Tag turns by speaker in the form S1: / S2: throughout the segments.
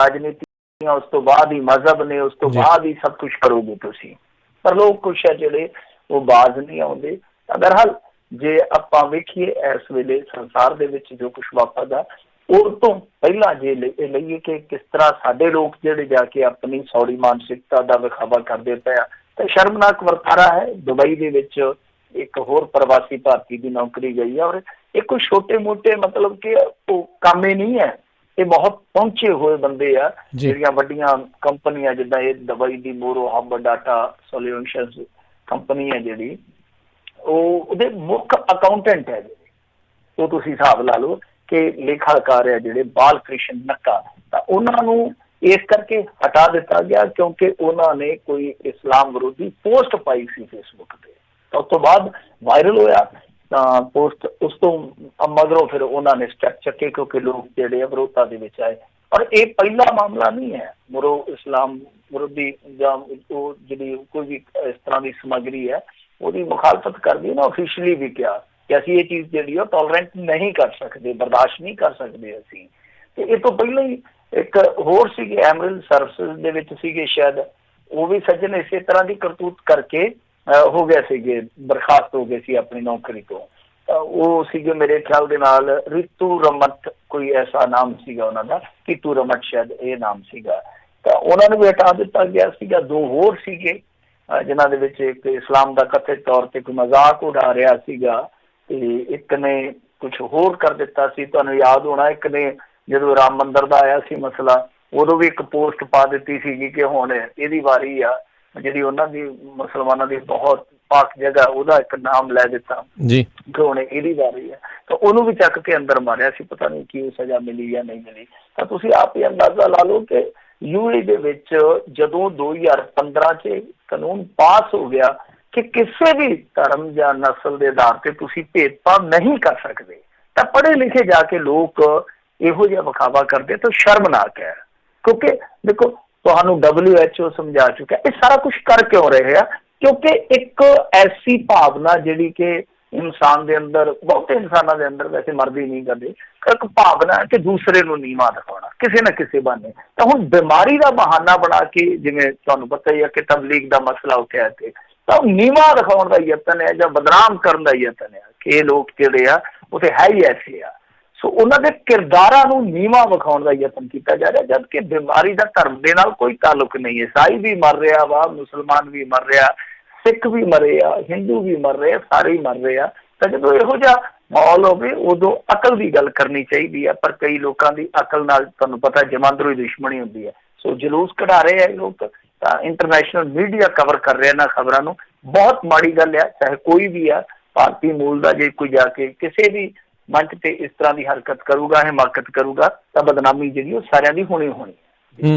S1: ਰਾਜਨੀਤੀਆਂ, ਉਸ ਤੋਂ ਬਾਅਦ ਹੀ ਮਜ਼ਹਬ ਨੇ, ਉਸ ਤੋਂ ਬਾਅਦ ਹੀ ਸਭ ਕੁਛ ਕਰੋਗੇ ਤੁਸੀਂ। ਪਰ ਲੋਕ ਕੁਛ ਹੈ ਜਿਹੜੇ ਉਹ ਬਾਜ਼ ਨਹੀਂ ਆਉਂਦੇ। ਬਹਰਹਾਲ ਜੇ ਆਪਾਂ ਵੇਖੀਏ ਇਸ ਵੇਲੇ ਸੰਸਾਰ ਦੇ ਵਿੱਚ ਜੋ ਕੁਛ ਵਾਪਰਦਾ, ਉਹ ਤੋਂ ਪਹਿਲਾਂ ਜੇ ਲਈਏ ਕਿ ਕਿਸ ਤਰ੍ਹਾਂ ਸਾਡੇ ਲੋਕ ਜਿਹੜੇ ਜਾ ਕੇ ਆਪਣੀ ਸੌੜੀ ਮਾਨਸਿਕਤਾ ਦਾ ਵਿਖਾਵਾ ਕਰਦੇ ਪਏ ਆ, ਤਾਂ ਸ਼ਰਮਨਾਕ ਵਰਤਾਰਾ ਹੈ। ਦੁਬਈ ਦੇ ਵਿੱਚ ਇੱਕ ਹੋਰ ਪ੍ਰਵਾਸੀ ਭਾਰਤੀ ਦੀ ਨੌਕਰੀ ਗਈ ਹੈ, ਔਰ ਇਹ ਕੋਈ ਛੋਟੇ ਮੋਟੇ ਮਤਲਬ ਕਿ ਉਹ ਕੰਮ ਹੀ ਨਹੀਂ ਹੈ, ਇਹ ਬਹੁਤ ਪਹੁੰਚੇ ਹੋਏ ਬੰਦੇ ਆ। ਜਿਹੜੀਆਂ ਵੱਡੀਆਂ ਕੰਪਨੀਆਂ ਜਿੱਦਾਂ ਇਹ ਦੁਬਈ ਦੀ ਮੋਰੋ ਹੱਬ ਡਾਟਾ ਸੋਲਿਊਸ਼ਨਸ ਕੰਪਨੀ ਹੈ ਜਿਹੜੀ, ਉਹ ਉਹਦੇ ਮੁੱਖ ਅਕਾਊਂਟੈਂਟ ਹੈ ਜਿਹੜੇ, ਉਹ ਤੁਸੀਂ ਹਿਸਾਬ ਲਾ ਲਓ ਕਿ ਲੇਖਾਕਾਰ ਹੈ ਜਿਹੜੇ ਬਾਲ ਕ੍ਰਿਸ਼ਨ ਨੱਕਾ, ਤਾਂ ਉਹਨਾਂ ਨੂੰ ਇਸ ਕਰਕੇ ਹਟਾ ਦਿੱਤਾ ਗਿਆ ਕਿਉਂਕਿ ਉਹਨਾਂ ਨੇ ਕੋਈ ਇਸਲਾਮ ਵਿਰੋਧੀ ਪੋਸਟ ਪਾਈ ਸੀ ਫੇਸਬੁੱਕ ਤੇ। ਤਾਂ ਉਸ ਤੋਂ ਬਾਅਦ ਵਾਇਰਲ ਹੋਇਆ ਤਾਂ ਪੋਸਟ, ਉਸ ਤੋਂ ਮਗਰੋਂ ਫਿਰ ਉਹਨਾਂ ਨੇ ਸਟੈਪ ਚੱਕੇ ਕਿਉਂਕਿ ਲੋਕ ਜਿਹੜੇ ਆ ਵਿਰੋਧਤਾ ਦੇ ਵਿੱਚ ਆਏ। ਪਰ ਇਹ ਪਹਿਲਾ ਮਾਮਲਾ ਨਹੀਂ ਹੈ ਮੁਰੋ ਇਸਲਾਮ ਵਿਰੋਧੀ ਜਾਂ ਉਹ ਜਿਹੜੀ ਕੋਈ ਵੀ ਇਸ ਤਰ੍ਹਾਂ ਦੀ ਸਮੱਗਰੀ ਹੈ ਉਹਦੀ ਮੁਖਾਲਫਤ ਕਰਦੀ ਨਾ, ਆਫੀਸ਼ੀਅਲੀ ਵੀ ਕਿਹਾ ਕਿ ਅਸੀਂ ਇਹ ਚੀਜ਼ ਜਿਹੜੀ ਉਹ ਟੋਲਰੈਂਟ ਨਹੀਂ ਕਰ ਸਕਦੇ, ਬਰਦਾਸ਼ਤ ਨਹੀਂ ਕਰ ਸਕਦੇ ਅਸੀਂ। ਤੇ ਇਹ ਤੋਂ ਪਹਿਲਾਂ ਹੀ ਇੱਕ ਹੋਰ ਸੀਗੇ ਐਮਰਲ ਸਰਵਿਸਿਜ਼ ਦੇ ਵਿੱਚ ਸੀਗੇ ਸ਼ਾਇਦ, ਉਹ ਵੀ ਸੱਜਣ ਇਸੇ ਤਰ੍ਹਾਂ ਦੀ ਕਰਤੂਤ ਕਰਕੇ ਹੋ ਗਏ ਸੀਗੇ, ਬਰਖਾਸਤ ਹੋ ਗਏ ਸੀ ਆਪਣੀ ਨੌਕਰੀ ਤੋਂ। ਉਹ ਸੀਗੇ ਮੇਰੇ ਖਿਆਲ ਦੇ ਨਾਲ ਰਿਤੂ ਰਮਤ, ਕੋਈ ਐਸਾ ਨਾਮ ਸੀਗਾ ਉਹਨਾਂ ਦਾ, ਕੀਤੂ ਰਮਟ ਸ਼ਾਇਦ ਇਹ ਨਾਮ ਸੀਗਾ। ਤਾਂ ਉਹਨਾਂ ਨੂੰ ਵੀ ਹਟਾ ਦਿੱਤਾ ਗਿਆ ਸੀਗਾ। ਦੋ ਹੋਰ ਸੀਗੇ ਜਿਨ੍ਹਾਂ ਦੇ ਵਿੱਚ ਇੱਕ ਇਸਲਾਮ ਦਾ ਕਥਿਤ ਤੌਰ ਤੇ ਕੋਈ ਮਜ਼ਾਕ ਉਡਾ ਰਿਹਾ ਸੀਗਾ, ਤੇ ਇੱਕ ਨੇ ਕੁਛ ਹੋਰ ਕਰ ਦਿੱਤਾ ਸੀ। ਤੁਹਾਨੂੰ ਯਾਦ ਹੋਣਾ ਇੱਕ ਨੇ ਜਦੋਂ ਰਾਮ ਮੰਦਿਰ ਦਾ ਆਇਆ ਸੀ ਮਸਲਾ, ਉਦੋਂ ਵੀ ਇੱਕ ਪੋਸਟ ਪਾ ਦਿੱਤੀ ਸੀਗੀ ਕਿ ਹੁਣ ਇਹਦੀ ਵਾਰੀ ਆ, ਜਿਹੜੀ ਉਹਨਾਂ ਦੀ ਮੁਸਲਮਾਨਾਂ ਦੀ ਬਹੁਤ ਪਾਕ ਜਗ੍ਹਾ, ਉਹਦਾ ਇੱਕ ਨਾਮ ਲੈ ਦਿੱਤਾ ਜੀ ਕਿ ਹੁਣ ਇਹਦੀ ਵਾਰੀ ਹੈ। ਤਾਂ ਉਹਨੂੰ ਵੀ ਚੱਕ ਕੇ ਅੰਦਰ ਮਾਰਿਆ ਸੀ, ਪਤਾ ਨਹੀਂ ਕੀ ਸਜ਼ਾ ਮਿਲੀ ਜਾਂ ਨਹੀਂ ਮਿਲੀ। ਤਾਂ ਤੁਸੀਂ ਆਪ ਹੀ ਅੰਦਾਜ਼ਾ ਲਾ ਲਓ ਕਿ ਯੂਏ ਦੇ ਵਿੱਚ ਜਦੋਂ 2015 'ਚ ਕਾਨੂੰਨ ਪਾਸ ਹੋ ਗਿਆ ਕਿ ਕਿਸੇ ਵੀ ਧਰਮ ਜਾਂ ਨਸਲ ਦੇ ਆਧਾਰ ਤੇ ਤੁਸੀਂ ਭੇਦਭਾਵ ਨਹੀਂ ਕਰ ਸਕਦੇ, ਤਾਂ ਪੜ੍ਹੇ ਲਿਖੇ ਜਾ ਕੇ ਲੋਕ ਇਹੋ ਜਿਹਾ ਵਿਖਾਵਾ ਕਰਦੇ ਤਾਂ ਸ਼ਰਮਨਾਕ ਹੈ। ਕਿਉਂਕਿ ਦੇਖੋ ਤੁਹਾਨੂੰ WHO ਸਮਝਾ ਚੁੱਕਿਆ ਇਹ ਸਾਰਾ ਕੁਛ ਕਰ ਕਿਉਂ ਰਹੇ ਆ, ਕਿਉਂਕਿ ਇੱਕ ਐਸੀ ਭਾਵਨਾ ਜਿਹੜੀ ਕਿ ਇਨਸਾਨ ਦੇ ਅੰਦਰ, ਬਹੁਤੇ ਇਨਸਾਨਾਂ ਦੇ ਅੰਦਰ ਵੈਸੇ ਮਰਦੀ ਨਹੀਂ ਕਦੇ, ਇੱਕ ਭਾਵਨਾ ਹੈ ਕਿ ਦੂਸਰੇ ਨੂੰ ਨੀਵਾਂ ਦਿਖਾਉਣਾ ਕਿਸੇ ਨਾ ਕਿਸੇ ਬਹਾਨੇ। ਤਾਂ ਹੁਣ ਬਿਮਾਰੀ ਦਾ ਬਹਾਨਾ ਬਣਾ ਕੇ, ਜਿਵੇਂ ਤੁਹਾਨੂੰ ਪਤਾ ਹੀ ਹੈ ਕਿ ਤਬਲੀਗ ਦਾ ਮਸਲਾ ਉੱਠਿਆ ਇੱਥੇ, ਤਾਂ ਨੀਵਾਂ ਦਿਖਾਉਣ ਦਾ ਯਤਨ ਹੈ ਜਾਂ ਬਦਨਾਮ ਕਰਨ ਦਾ ਯਤਨ ਹੈ ਕਿ ਇਹ ਲੋਕ ਜਿਹੜੇ ਆ ਉਹ ਤੇ ਹੈ ਹੀ ਐਸੇ ਆ। ਸੋ ਉਹਨਾਂ ਦੇ ਕਿਰਦਾਰਾਂ ਨੂੰ ਨੀਵਾਂ ਵਿਖਾਉਣ ਦਾ ਯਤਨ ਕੀਤਾ ਜਾ ਰਿਹਾ, ਜਦ ਕਿ ਬਿਮਾਰੀ ਦਾ ਧਰਮ ਦੇ ਨਾਲ ਕੋਈ ਤਾਲੁਕ ਨਹੀਂ ਹੈ। ਈਸਾਈ ਵੀ ਮਰ ਰਿਹਾ ਵਾ, ਮੁਸਲਮਾਨ ਵੀ ਮਰ ਰਿਹਾ, ਸਿੱਖ ਵੀ ਮਰੇ ਆ, ਹਿੰਦੂ ਵੀ ਮਰ ਰਹੇ ਆ, ਸਾਰੇ ਹੀ ਮਰ ਰਹੇ ਆ। ਤਾਂ ਜਦੋਂ ਇਹੋ ਜਿਹਾ ਮਾਹੌਲ ਹੋਵੇ ਉਦੋਂ ਅਕਲ ਦੀ ਗੱਲ ਕਰਨੀ ਚਾਹੀਦੀ ਹੈ, ਪਰ ਕਈ ਲੋਕਾਂ ਦੀ ਅਕਲ ਨਾਲ ਤੁਹਾਨੂੰ ਪਤਾ ਜਮਾਂਦਰੂ ਹੀ ਦੁਸ਼ਮਣੀ ਹੁੰਦੀ ਹੈ। ਸੋ ਜਲੂਸ ਕਢਾ ਰਹੇ ਆ ਇਹ ਲੋਕ, ਤਾਂ ਇੰਟਰਨੈਸ਼ਨਲ ਮੀਡੀਆ ਕਵਰ ਕਰ ਰਿਹਾ ਇਹਨਾਂ ਖਬਰਾਂ ਨੂੰ, ਬਹੁਤ ਮਾੜੀ ਗੱਲ ਆ। ਚਾਹੇ ਕੋਈ ਵੀ ਆ ਭਾਰਤੀ ਮੂਲ ਦਾ, ਜੇ ਕੋਈ ਜਾ ਕੇ ਕਿਸੇ ਵੀ ਮੰਚ ਤੇ ਇਸ ਤਰ੍ਹਾਂ ਦੀ ਹਰਕਤ ਕਰੂਗਾ, ਹਿਮਾਕਤ ਕਰੂਗਾ, ਤਾਂ ਬਦਨਾਮੀ ਜਿਹੜੀ ਉਹ ਸਾਰਿਆਂ ਦੀ ਹੋਣੀ ਹੋਣੀ ਹੈ।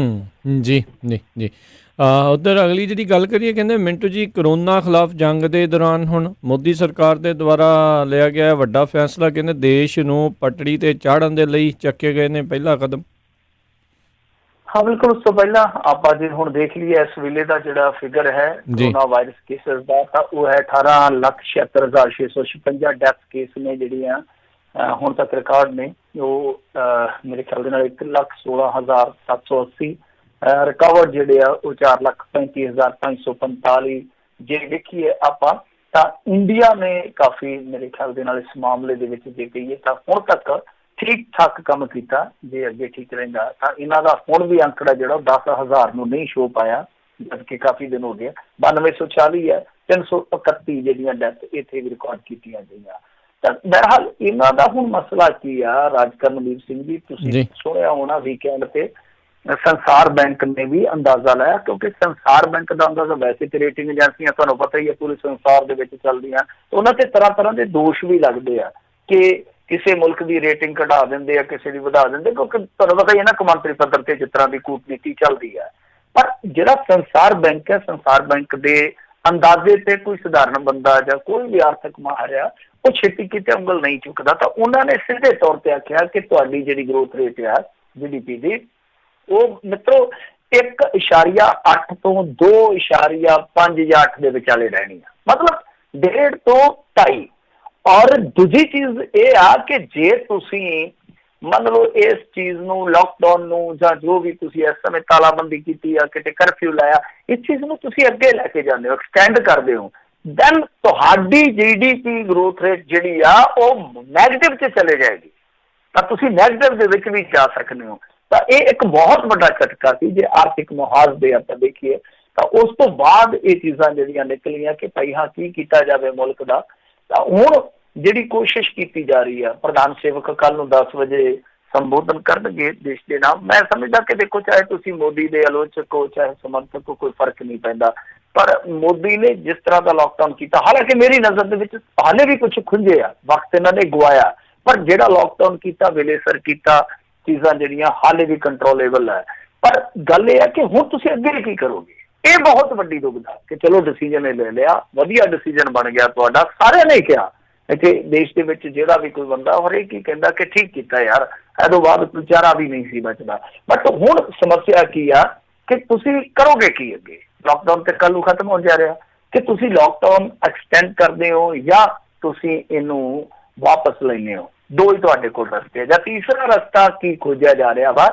S2: ਜੀ ਜੀ ਜੀ। ਉੱਧਰ ਅਗਲੀ ਜਿਹੜੀ ਗੱਲ ਕਰੀਏ, ਕਹਿੰਦੇ ਮਿੰਟੂ ਜੀ, ਕਰੋਨਾ ਖਿਲਾਫ ਜੰਗ ਦੇ ਦੌਰਾਨ ਹੁਣ ਮੋਦੀ ਸਰਕਾਰ ਦੇ ਦੁਆਰਾ ਲਿਆ ਗਿਆ ਵੱਡਾ ਫੈਸਲਾ, ਕਹਿੰਦੇ ਦੇਸ਼ ਨੂੰ ਪਟੜੀ ਤੇ ਚਾੜਨ ਦੇ ਲਈ ਚੱਕੇ ਗਏ ਨੇ ਪਹਿਲਾ ਕਦਮ।
S1: ਹਾਂ ਬਿਲਕੁਲ। ਉਸ ਤੋਂ ਪਹਿਲਾਂ ਆਪਾਂ ਜੇ ਹੁਣ ਦੇਖ ਲਈਏ ਇਸ ਵੇਲੇ ਦਾ ਜਿਹੜਾ ਫਿਗਰ ਹੈ ਕਰੋਨਾ ਵਾਇਰਸ ਕੇਸਿਸ ਦਾ, ਤਾਂ ਉਹ ਹੈ 18,76,656 ਡੈਥ ਕੇਸ ਨੇ ਜਿਹੜੀਆਂ ਹੁਣ ਤੱਕ ਰਿਕਾਰਡ ਨੇ। ਉਹ ਮੇਰੇ ਖਿਆਲ ਦੇ ਨਾਲ 1,16,780 ਰਿਕਵਰਡ ਜਿਹੜੇ ਆ ਉਹ 4,35,545। ਜੇ ਵੇਖੀਏ ਆਪਾਂ ਤਾਂ ਇੰਡੀਆ ਨੇ ਕਾਫੀ ਮੇਰੇ ਖਿਆਲ ਦੇ ਨਾਲ ਇਸ ਮਾਮਲੇ ਦੇ ਵਿੱਚ ਜੇ ਕਹੀਏ ਤਾਂ ਹੁਣ ਤੱਕ ਠੀਕ ਠਾਕ ਕੰਮ ਕੀਤਾ। ਜੇ ਅੱਗੇ ਠੀਕ ਰਹਿੰਦਾ ਤਾਂ ਇਹਨਾਂ ਦਾ ਹੁਣ ਵੀ ਅੰਕੜਾ ਜਿਹੜਾ 10,000 ਨੂੰ ਨਹੀਂ ਛੋਹ ਪਾਇਆ, ਜਦਕਿ ਕਾਫੀ ਦਿਨ ਹੋ ਗਏ। 9240 ਹੈ, 331 ਜਿਹੜੀਆਂ ਡੈਥ ਇੱਥੇ ਵੀ ਰਿਕਾਰਡ ਕੀਤੀਆਂ ਗਈਆਂ। ਤਾਂ ਬਹਰਹਾਲ ਇਹਨਾਂ ਦਾ ਹੁਣ ਮਸਲਾ ਕੀ ਆ, ਰਾਜ ਕਰਨਵੀਰ ਸਿੰਘ ਜੀ ਤੁਸੀਂ ਸੁਣਿਆ ਹੋਣਾ ਵੀਕਐਂਡ ਤੇ ਸੰਸਾਰ ਬੈਂਕ ਨੇ ਵੀ ਅੰਦਾਜ਼ਾ ਲਾਇਆ, ਕਿਉਂਕਿ ਸੰਸਾਰ ਬੈਂਕ ਦਾ ਅੰਦਾਜ਼ਾ ਵੈਸੇ ਤੇ ਰੇਟਿੰਗ ਏਜੰਸੀਆਂ ਤੁਹਾਨੂੰ ਪਤਾ ਹੀ ਹੈ ਪੂਰੇ ਸੰਸਾਰ ਦੇ ਵਿੱਚ ਚੱਲਦੀਆਂ, ਉਹਨਾਂ ਤੇ ਤਰ੍ਹਾਂ ਤਰ੍ਹਾਂ ਦੇ ਦੋਸ਼ ਵੀ ਲੱਗਦੇ ਆ ਕਿ ਕਿਸੇ ਮੁਲਕ ਦੀ ਰੇਟਿੰਗ ਘਟਾ ਦਿੰਦੇ ਆ, ਕਿਸੇ ਦੀ ਵਧਾ ਦਿੰਦੇ, ਕਿਉਂਕਿ ਤੁਹਾਨੂੰ ਪਤਾ ਹੀ ਹੈ ਨਾ ਕੌਮਾਂਤਰੀ ਪੱਧਰ ਤੇ ਜਿਸ ਤਰ੍ਹਾਂ ਦੀ ਕੂਟਨੀਤੀ ਚੱਲਦੀ ਹੈ। ਪਰ ਜਿਹੜਾ ਸੰਸਾਰ ਬੈਂਕ ਹੈ, ਸੰਸਾਰ ਬੈਂਕ ਦੇ ਅੰਦਾਜ਼ੇ ਤੇ ਕੋਈ ਸਧਾਰਨ ਬੰਦਾ ਜਾਂ ਕੋਈ ਵੀ ਆਰਥਿਕ ਮਾਹਰ ਆ ਉਹ ਛੇਤੀ ਕਿਤੇ ਉਂਗਲ ਨਹੀਂ ਚੁੱਕਦਾ। ਤਾਂ ਉਹਨਾਂ ਨੇ ਸਿੱਧੇ ਤੌਰ ਤੇ ਆਖਿਆ ਕਿ ਤੁਹਾਡੀ ਜਿਹੜੀ ਗਰੋਥ ਰੇਟ ਆ GDP ਦੀ, ਉਹ ਮਿੱਤਰੋ 1.8 ਤੋਂ 2.5 ਜਾਂ 8 ਦੇ ਵਿਚਾਲੇ ਰਹਿਣੀ ਆ, ਮਤਲਬ 1.5 ਤੋਂ 2.5। ਔਰ ਦੂਜੀ ਚੀਜ਼ ਇਹ ਆ ਕਿ ਜੇ ਤੁਸੀਂ ਮੰਨ ਲਓ ਇਸ ਚੀਜ਼ ਨੂੰ, ਲਾਕਡਾਊਨ ਨੂੰ, ਜਾਂ ਜੋ ਵੀ ਤੁਸੀਂ ਇਸ ਸਮੇਂ ਤਾਲਾਬੰਦੀ ਕੀਤੀ ਆ, ਕਿਤੇ ਕਰਫਿਊ ਲਾਇਆ, ਇਸ ਚੀਜ਼ ਨੂੰ ਤੁਸੀਂ ਅੱਗੇ ਲੈ ਕੇ ਜਾਂਦੇ ਹੋ, ਐਕਸਟੈਂਡ ਕਰਦੇ ਹੋ, ਦੈਨ ਤੁਹਾਡੀ GDP ਗਰੋਥ ਰੇਟ ਜਿਹੜੀ ਆ ਉਹ ਨੈਗੇਟਿਵ 'ਚ ਚਲੇ ਜਾਏਗੀ, ਤਾਂ ਤੁਸੀਂ ਨੈਗੇਟਿਵ ਦੇ ਵਿੱਚ ਵੀ ਜਾ ਸਕਦੇ ਹੋ। ਤਾਂ ਇਹ ਇੱਕ ਬਹੁਤ ਵੱਡਾ ਝਟਕਾ ਸੀ ਜੇ ਆਰਥਿਕ ਮੁਹਾਜ਼ ਦੇ ਆਪਾਂ ਦੇਖੀਏ। ਤਾਂ ਉਸ ਤੋਂ ਬਾਅਦ ਇਹ ਚੀਜ਼ਾਂ ਜਿਹੜੀਆਂ ਨਿਕਲੀਆਂ ਕਿ ਭਾਈ ਹਾਂ ਕੀ ਕੀਤਾ ਜਾਵੇ ਮੁਲਕ ਦਾ। ਤਾਂ ਹੁਣ ਜਿਹੜੀ ਕੋਸ਼ਿਸ਼ ਕੀਤੀ ਜਾ ਰਹੀ ਆ, ਪ੍ਰਧਾਨ ਸੇਵਕ ਕੱਲ ਨੂੰ 10 ਵਜੇ ਸੰਬੋਧਨ ਕਰਨਗੇ ਦੇਸ਼ ਦੇ ਨਾਮ। ਮੈਂ ਸਮਝਦਾ ਕਿ ਦੇਖੋ, ਚਾਹੇ ਤੁਸੀਂ ਮੋਦੀ ਦੇ ਆਲੋਚਕ ਹੋ ਚਾਹੇ ਸਮਰਥਕ ਹੋ, ਕੋਈ ਫਰਕ ਨਹੀਂ ਪੈਂਦਾ, ਪਰ ਮੋਦੀ ਨੇ ਜਿਸ ਤਰ੍ਹਾਂ ਦਾ ਲਾਕਡਾਊਨ ਕੀਤਾ, ਹਾਲਾਂਕਿ ਮੇਰੀ ਨਜ਼ਰ ਦੇ ਵਿੱਚ ਹਾਲੇ ਵੀ ਕੁਝ ਖੁੰਝੇ ਆ, ਵਕਤ ਇਹਨਾਂ ਨੇ ਗਵਾਇਆ, ਪਰ ਜਿਹੜਾ ਲਾਕਡਾਊਨ ਕੀਤਾ ਵੇਲੇ ਸਿਰ ਕੀਤਾ, ਚੀਜ਼ਾਂ ਜਿਹੜੀਆਂ ਹਾਲੇ ਵੀ ਕੰਟਰੋਲੇਬਲ ਹੈ। ਪਰ ਗੱਲ ਇਹ ਹੈ ਕਿ ਹੁਣ ਤੁਸੀਂ ਅੱਗੇ ਕੀ ਕਰੋਗੇ, ਇਹ ਬਹੁਤ ਵੱਡੀ ਦੁਬਿਧਾ। ਕਿ ਚਲੋ ਡਿਸੀਜਨ ਇਹ ਲੈ ਲਿਆ, ਵਧੀਆ ਡਿਸੀਜਨ ਬਣ ਗਿਆ ਤੁਹਾਡਾ, ਸਾਰਿਆਂ ਨੇ ਕਿਹਾ ਕਿ ਦੇਸ਼ ਦੇ ਵਿੱਚ ਜਿਹੜਾ ਵੀ ਕੋਈ ਬੰਦਾ ਹਰੇਕ ਹੀ ਕਹਿੰਦਾ ਕਿ ਠੀਕ ਕੀਤਾ ਯਾਰ, ਇਹ ਤੋਂ ਬਾਅਦ ਕੋਈ ਚਾਰਾ ਵੀ ਨਹੀਂ ਸੀ ਬਚਦਾ। ਬਟ ਹੁਣ ਸਮੱਸਿਆ ਕੀ ਆ ਕਿ ਤੁਸੀਂ ਕਰੋਗੇ ਕੀ ਅੱਗੇ। ਲਾਕਡਾਊਨ ਤੇ ਕੱਲ ਨੂੰ ਖਤਮ ਹੋ ਜਾ ਰਿਹਾ, ਕਿ ਤੁਸੀਂ ਲਾਕਡਾਊਨ ਐਕਸਟੈਂਡ ਕਰਦੇ ਹੋ ਜਾਂ ਤੁਸੀਂ ਇਹਨੂੰ ਵਾਪਸ ਲੈਂਦੇ ਹੋ। ਦੋ ਹੀ ਤੁਹਾਡੇ ਕੋਲ ਰਸਤੇ ਆ, ਜਾਂ ਤੀਸਰਾ ਰਸਤਾ ਕੀ ਖੋਜਿਆ ਜਾ ਰਿਹਾ ਵਾ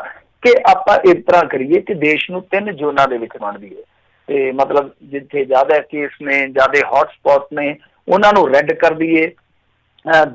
S1: ਕਿ ਆਪਾਂ ਇਸ ਤਰ੍ਹਾਂ ਕਰੀਏ ਕਿ ਦੇਸ਼ ਨੂੰ 3 ਜ਼ੋਨਾਂ ਦੇ ਵਿੱਚ ਵੰਡ ਦਈਏ। ਤੇ ਮਤਲਬ ਜਿੱਥੇ ਜ਼ਿਆਦਾ ਕੇਸ ਨੇ, ਜ਼ਿਆਦਾ ਹੌਟਸਪੌਟ ਨੇ, ਉਹਨਾਂ ਨੂੰ ਰੈੱਡ ਕਰ ਦਈਏ।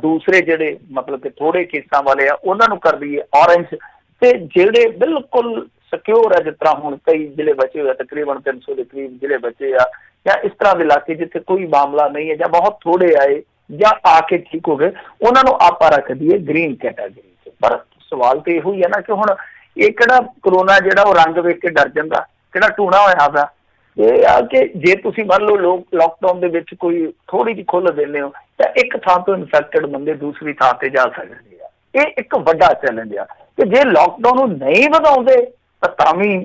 S1: ਦੂਸਰੇ ਜਿਹੜੇ ਮਤਲਬ ਕਿ ਥੋੜੇ ਕੇਸਾਂ ਵਾਲੇ ਆ ਉਹਨਾਂ ਨੂੰ ਕਰ ਦਈਏ ਔਰੰਜ। ਤੇ ਜਿਹੜੇ ਬਿਲਕੁਲ ਸਿਕਿਉਰ ਹੈ, ਜਿਸ ਤਰ੍ਹਾਂ ਹੁਣ ਕਈ ਜ਼ਿਲ੍ਹੇ ਬਚੇ ਹੋਏ ਆ, ਤਕਰੀਬਨ 300 ਦੇ ਕਰੀਬ ਜ਼ਿਲ੍ਹੇ ਬਚੇ ਆ, ਜਾਂ ਇਸ ਤਰ੍ਹਾਂ ਦੇ ਇਲਾਕੇ ਜਿੱਥੇ ਕੋਈ ਮਾਮਲਾ ਨਹੀਂ ਹੈ ਜਾਂ ਬਹੁਤ ਥੋੜੇ ਆਏ ਜਾਂ ਆ ਕੇ ਠੀਕ ਹੋ ਗਏ, ਉਹਨਾਂ ਨੂੰ ਆਪਾਂ ਰੱਖ ਦਈਏ ਗ੍ਰੀਨ ਕੈਟਾਗਰੀ 'ਚ। ਪਰ ਸਵਾਲ ਤਾਂ ਇਹੋ ਹੀ ਹੈ ਨਾ ਕਿ ਹੁਣ ਇਹ ਕਿਹੜਾ ਕਰੋਨਾ ਜਿਹੜਾ ਉਹ ਰੰਗ ਵੇਖ ਕੇ ਡਰ ਜਾਂਦਾ, ਕਿਹੜਾ ਟੂਣਾ ਹੋਇਆ ਵਾ। ਇਹ ਆ ਕਿ ਜੇ ਤੁਸੀਂ ਮੰਨ ਲਓ ਲੋਕ ਲਾਕਡਾਊਨ ਦੇ ਵਿੱਚ ਕੋਈ ਥੋੜੀ ਜਿਹੀ ਖੁੱਲ੍ਹ ਦਿੰਦੇ ਹੋ ਤਾਂ ਇੱਕ ਥਾਂ ਤੋਂ ਇਨਫੈਕਟਡ ਬੰਦੇ ਦੂਸਰੀ ਥਾਂ ਤੇ ਜਾ ਸਕਦੇ ਆ। ਇਹ ਇੱਕ ਵੱਡਾ ਚੈਲੰਜ ਆ ਕਿ ਜੇ ਲਾਕਡਾਊਨ ਨੂੰ ਨਹੀਂ ਵਧਾਉਂਦੇ ਤਾਂ ਵੀ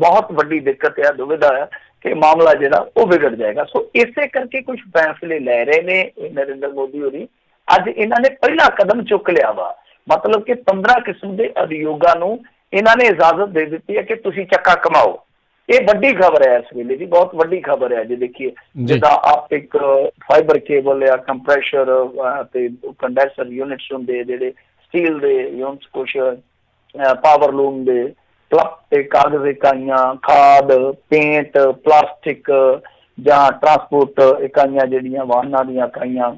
S1: ਬਹੁਤ ਵੱਡੀ ਦਿੱਕਤ ਆ, ਦੁਵਿਧਾ ਆ ਕਿ ਮਾਮਲਾ ਜਿਹੜਾ ਉਹ ਵਿਗੜ ਜਾਏਗਾ। ਸੋ ਇਸੇ ਕਰਕੇ ਕੁਝ ਫੈਸਲੇ ਲੈ ਰਹੇ ਨੇ ਨਰਿੰਦਰ ਮੋਦੀ ਹੋਰੀ। ਅੱਜ ਇਹਨਾਂ ਨੇ ਪਹਿਲਾ ਕਦਮ ਚੁੱਕ ਲਿਆ ਵਾ, ਮਤਲਬ ਕਿ 15 ਕਿਸਮ ਦੇ ਉਦਯੋਗਾਂ ਨੂੰ ਇਹਨਾਂ ਨੇ ਇਜਾਜ਼ਤ ਦੇ ਦਿੱਤੀ ਹੈ ਕਿ ਤੁਸੀਂ ਚੱਕਾ ਕਮਾਓ। ਇਹ ਵੱਡੀ ਖਬਰ ਹੈ ਇਸ ਵੇਲੇ ਦੀ, ਬਹੁਤ ਵੱਡੀ ਖਬਰ ਹੈ। ਜੇ ਦੇਖੀਏ ਜਿੱਦਾਂ ਆਪਟਿਕ ਫਾਈਬਰ ਕੇਬਲ ਆ, ਕੰਪਰੈਸ਼ਰ ਤੇ ਕੰਡੈਂਸਰ ਯੂਨਿਟਸ ਹੁੰਦੇ ਜਿਹੜੇ ਸਟੀਲ ਦੇ ਯੂਨਿਟਸ, ਕੁਛ ਪਾਵਰ ਲੂਮ ਦੇ, ਤੇ ਕਾਗਜ਼ ਇਕਾਈਆਂ, ਖਾਦ, ਪੇਂਟ, ਪਲਾਸਟਿਕ ਜਾਂ ਟਰਾਂਸਪੋਰਟ ਇਕਾਈਆਂ, ਜਿਹੜੀਆਂ ਵਾਹਨਾਂ ਦੀਆਂ ਇਕਾਈਆਂ,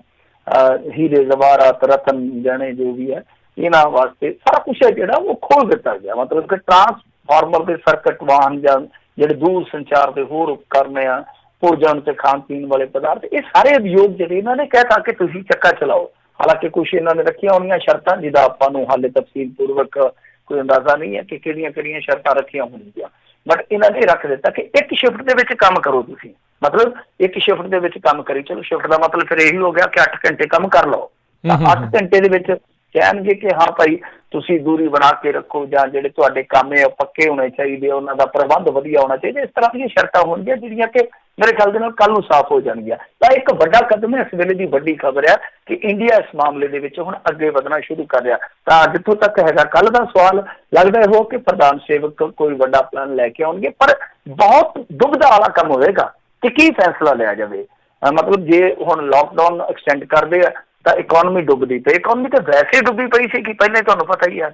S1: ਹੀਰੇ ਜਵਾਹਰਾਤ, ਰਤਨ ਗਹਿਣੇ ਜੋ ਵੀ ਹੈ, ਇਹਨਾਂ ਵਾਸਤੇ ਸਾਰਾ ਕੁਛ ਹੈ ਜਿਹੜਾ ਉਹ ਖੋਲ ਦਿੱਤਾ ਗਿਆ। ਮਤਲਬ ਕਿ ਟਰਾਂਸਫਾਰਮਰ ਦੇ ਸਰਕਟ, ਵਾਹਨ ਜਾਂ ਜਿਹੜੇ ਦੂਰ ਸੰਚਾਰ ਦੇ ਹੋਰ ਉਪਕਰਨ ਆ, ਭੋਜਨ ਤੇ ਖਾਣ ਪੀਣ ਵਾਲੇ ਪਦਾਰਥ, ਇਹ ਸਾਰੇ ਉਦਯੋਗ ਜਿਹੜੇ ਇਹਨਾਂ ਨੇ ਕਹਿਤਾ ਕਿ ਤੁਸੀਂ ਚੱਕਾ ਚਲਾਓ। ਹਾਲਾਂਕਿ ਕੁਛ ਇਹਨਾਂ ਨੇ ਰੱਖੀਆਂ ਹੋਣੀਆਂ ਸ਼ਰਤਾਂ, ਜਿਹਦਾ ਆਪਾਂ ਨੂੰ ਹਾਲੇ ਤਫਸੀਲ ਪੂਰਵਕ ਕੋਈ ਅੰਦਾਜ਼ਾ ਨਹੀਂ ਹੈ ਕਿ ਕਿਹੜੀਆਂ ਸ਼ਰਤਾਂ ਰੱਖੀਆਂ ਹੋਣਗੀਆਂ। ਬਟ ਇਹਨਾਂ ਨੇ ਰੱਖ ਦਿੱਤਾ ਕਿ ਇੱਕ ਸ਼ਿਫਟ ਦੇ ਵਿੱਚ ਕੰਮ ਕਰੋ ਤੁਸੀਂ, ਮਤਲਬ ਇੱਕ ਸ਼ਿਫਟ ਦੇ ਵਿੱਚ ਕੰਮ ਕਰੀ ਚਲੋ। ਸ਼ਿਫਟ ਦਾ ਮਤਲਬ ਫਿਰ ਇਹੀ ਹੋ ਗਿਆ ਕਿ 8 ਘੰਟੇ ਕੰਮ ਕਰ ਲਓ। ਤਾਂ 8 ਘੰਟੇ ਦੇ ਵਿੱਚ ਕਹਿਣਗੇ ਕਿ ਹਾਂ ਭਾਈ ਤੁਸੀਂ ਦੂਰੀ ਬਣਾ ਕੇ ਰੱਖੋ, ਜਾਂ ਜਿਹੜੇ ਤੁਹਾਡੇ ਕੰਮ ਹੈ ਉਹ ਪੱਕੇ ਹੋਣੇ ਚਾਹੀਦੇ, ਉਹਨਾਂ ਦਾ ਪ੍ਰਬੰਧ ਵਧੀਆ ਹੋਣਾ ਚਾਹੀਦਾ। ਇਸ ਤਰ੍ਹਾਂ ਦੀਆਂ ਸ਼ਰਤਾਂ ਹੋਣਗੀਆਂ ਜਿਹੜੀਆਂ ਕਿ ਮੇਰੇ ਖਿਆਲ ਦੇ ਨਾਲ ਕੱਲ ਨੂੰ ਸਾਫ਼ ਹੋ ਜਾਣਗੀਆਂ। ਤਾਂ ਇੱਕ ਵੱਡਾ ਕਦਮ ਹੈ, ਇਸ ਵੇਲੇ ਦੀ ਵੱਡੀ ਖਬਰ ਹੈ ਕਿ ਇੰਡੀਆ ਇਸ ਮਾਮਲੇ ਦੇ ਵਿੱਚ ਹੁਣ ਅੱਗੇ ਵਧਣਾ ਸ਼ੁਰੂ ਕਰ ਰਿਹਾ। ਤਾਂ ਜਿੱਥੋਂ ਤੱਕ ਹੈਗਾ ਕੱਲ ਦਾ ਸਵਾਲ, ਲੱਗਦਾ ਇਹੋ ਕਿ ਪ੍ਰਧਾਨ ਸੇਵਕ ਕੋਈ ਵੱਡਾ ਪਲਾਨ ਲੈ ਕੇ ਆਉਣਗੇ, ਪਰ ਬਹੁਤ ਦੁਬਿਧਾ ਵਾਲਾ ਕੰਮ ਹੋਵੇਗਾ ਕਿ ਕੀ ਫੈਸਲਾ ਲਿਆ ਜਾਵੇ। ਮਤਲਬ ਜੇ ਹੁਣ ਲਾਕਡਾਊਨ ਐਕਸਟੈਂਡ ਕਰਦੇ ਆ ਤਾਂ ਇਕੋਨਮੀ ਡੁੱਬਦੀ ਪਈ। ਇਕੋਨਮੀ ਤਾਂ ਵੈਸੇ ਡੁੱਬੀ ਪਈ ਸੀ ਕਿ ਪਹਿਲੇ ਤੁਹਾਨੂੰ ਪਤਾ ਹੀ ਆ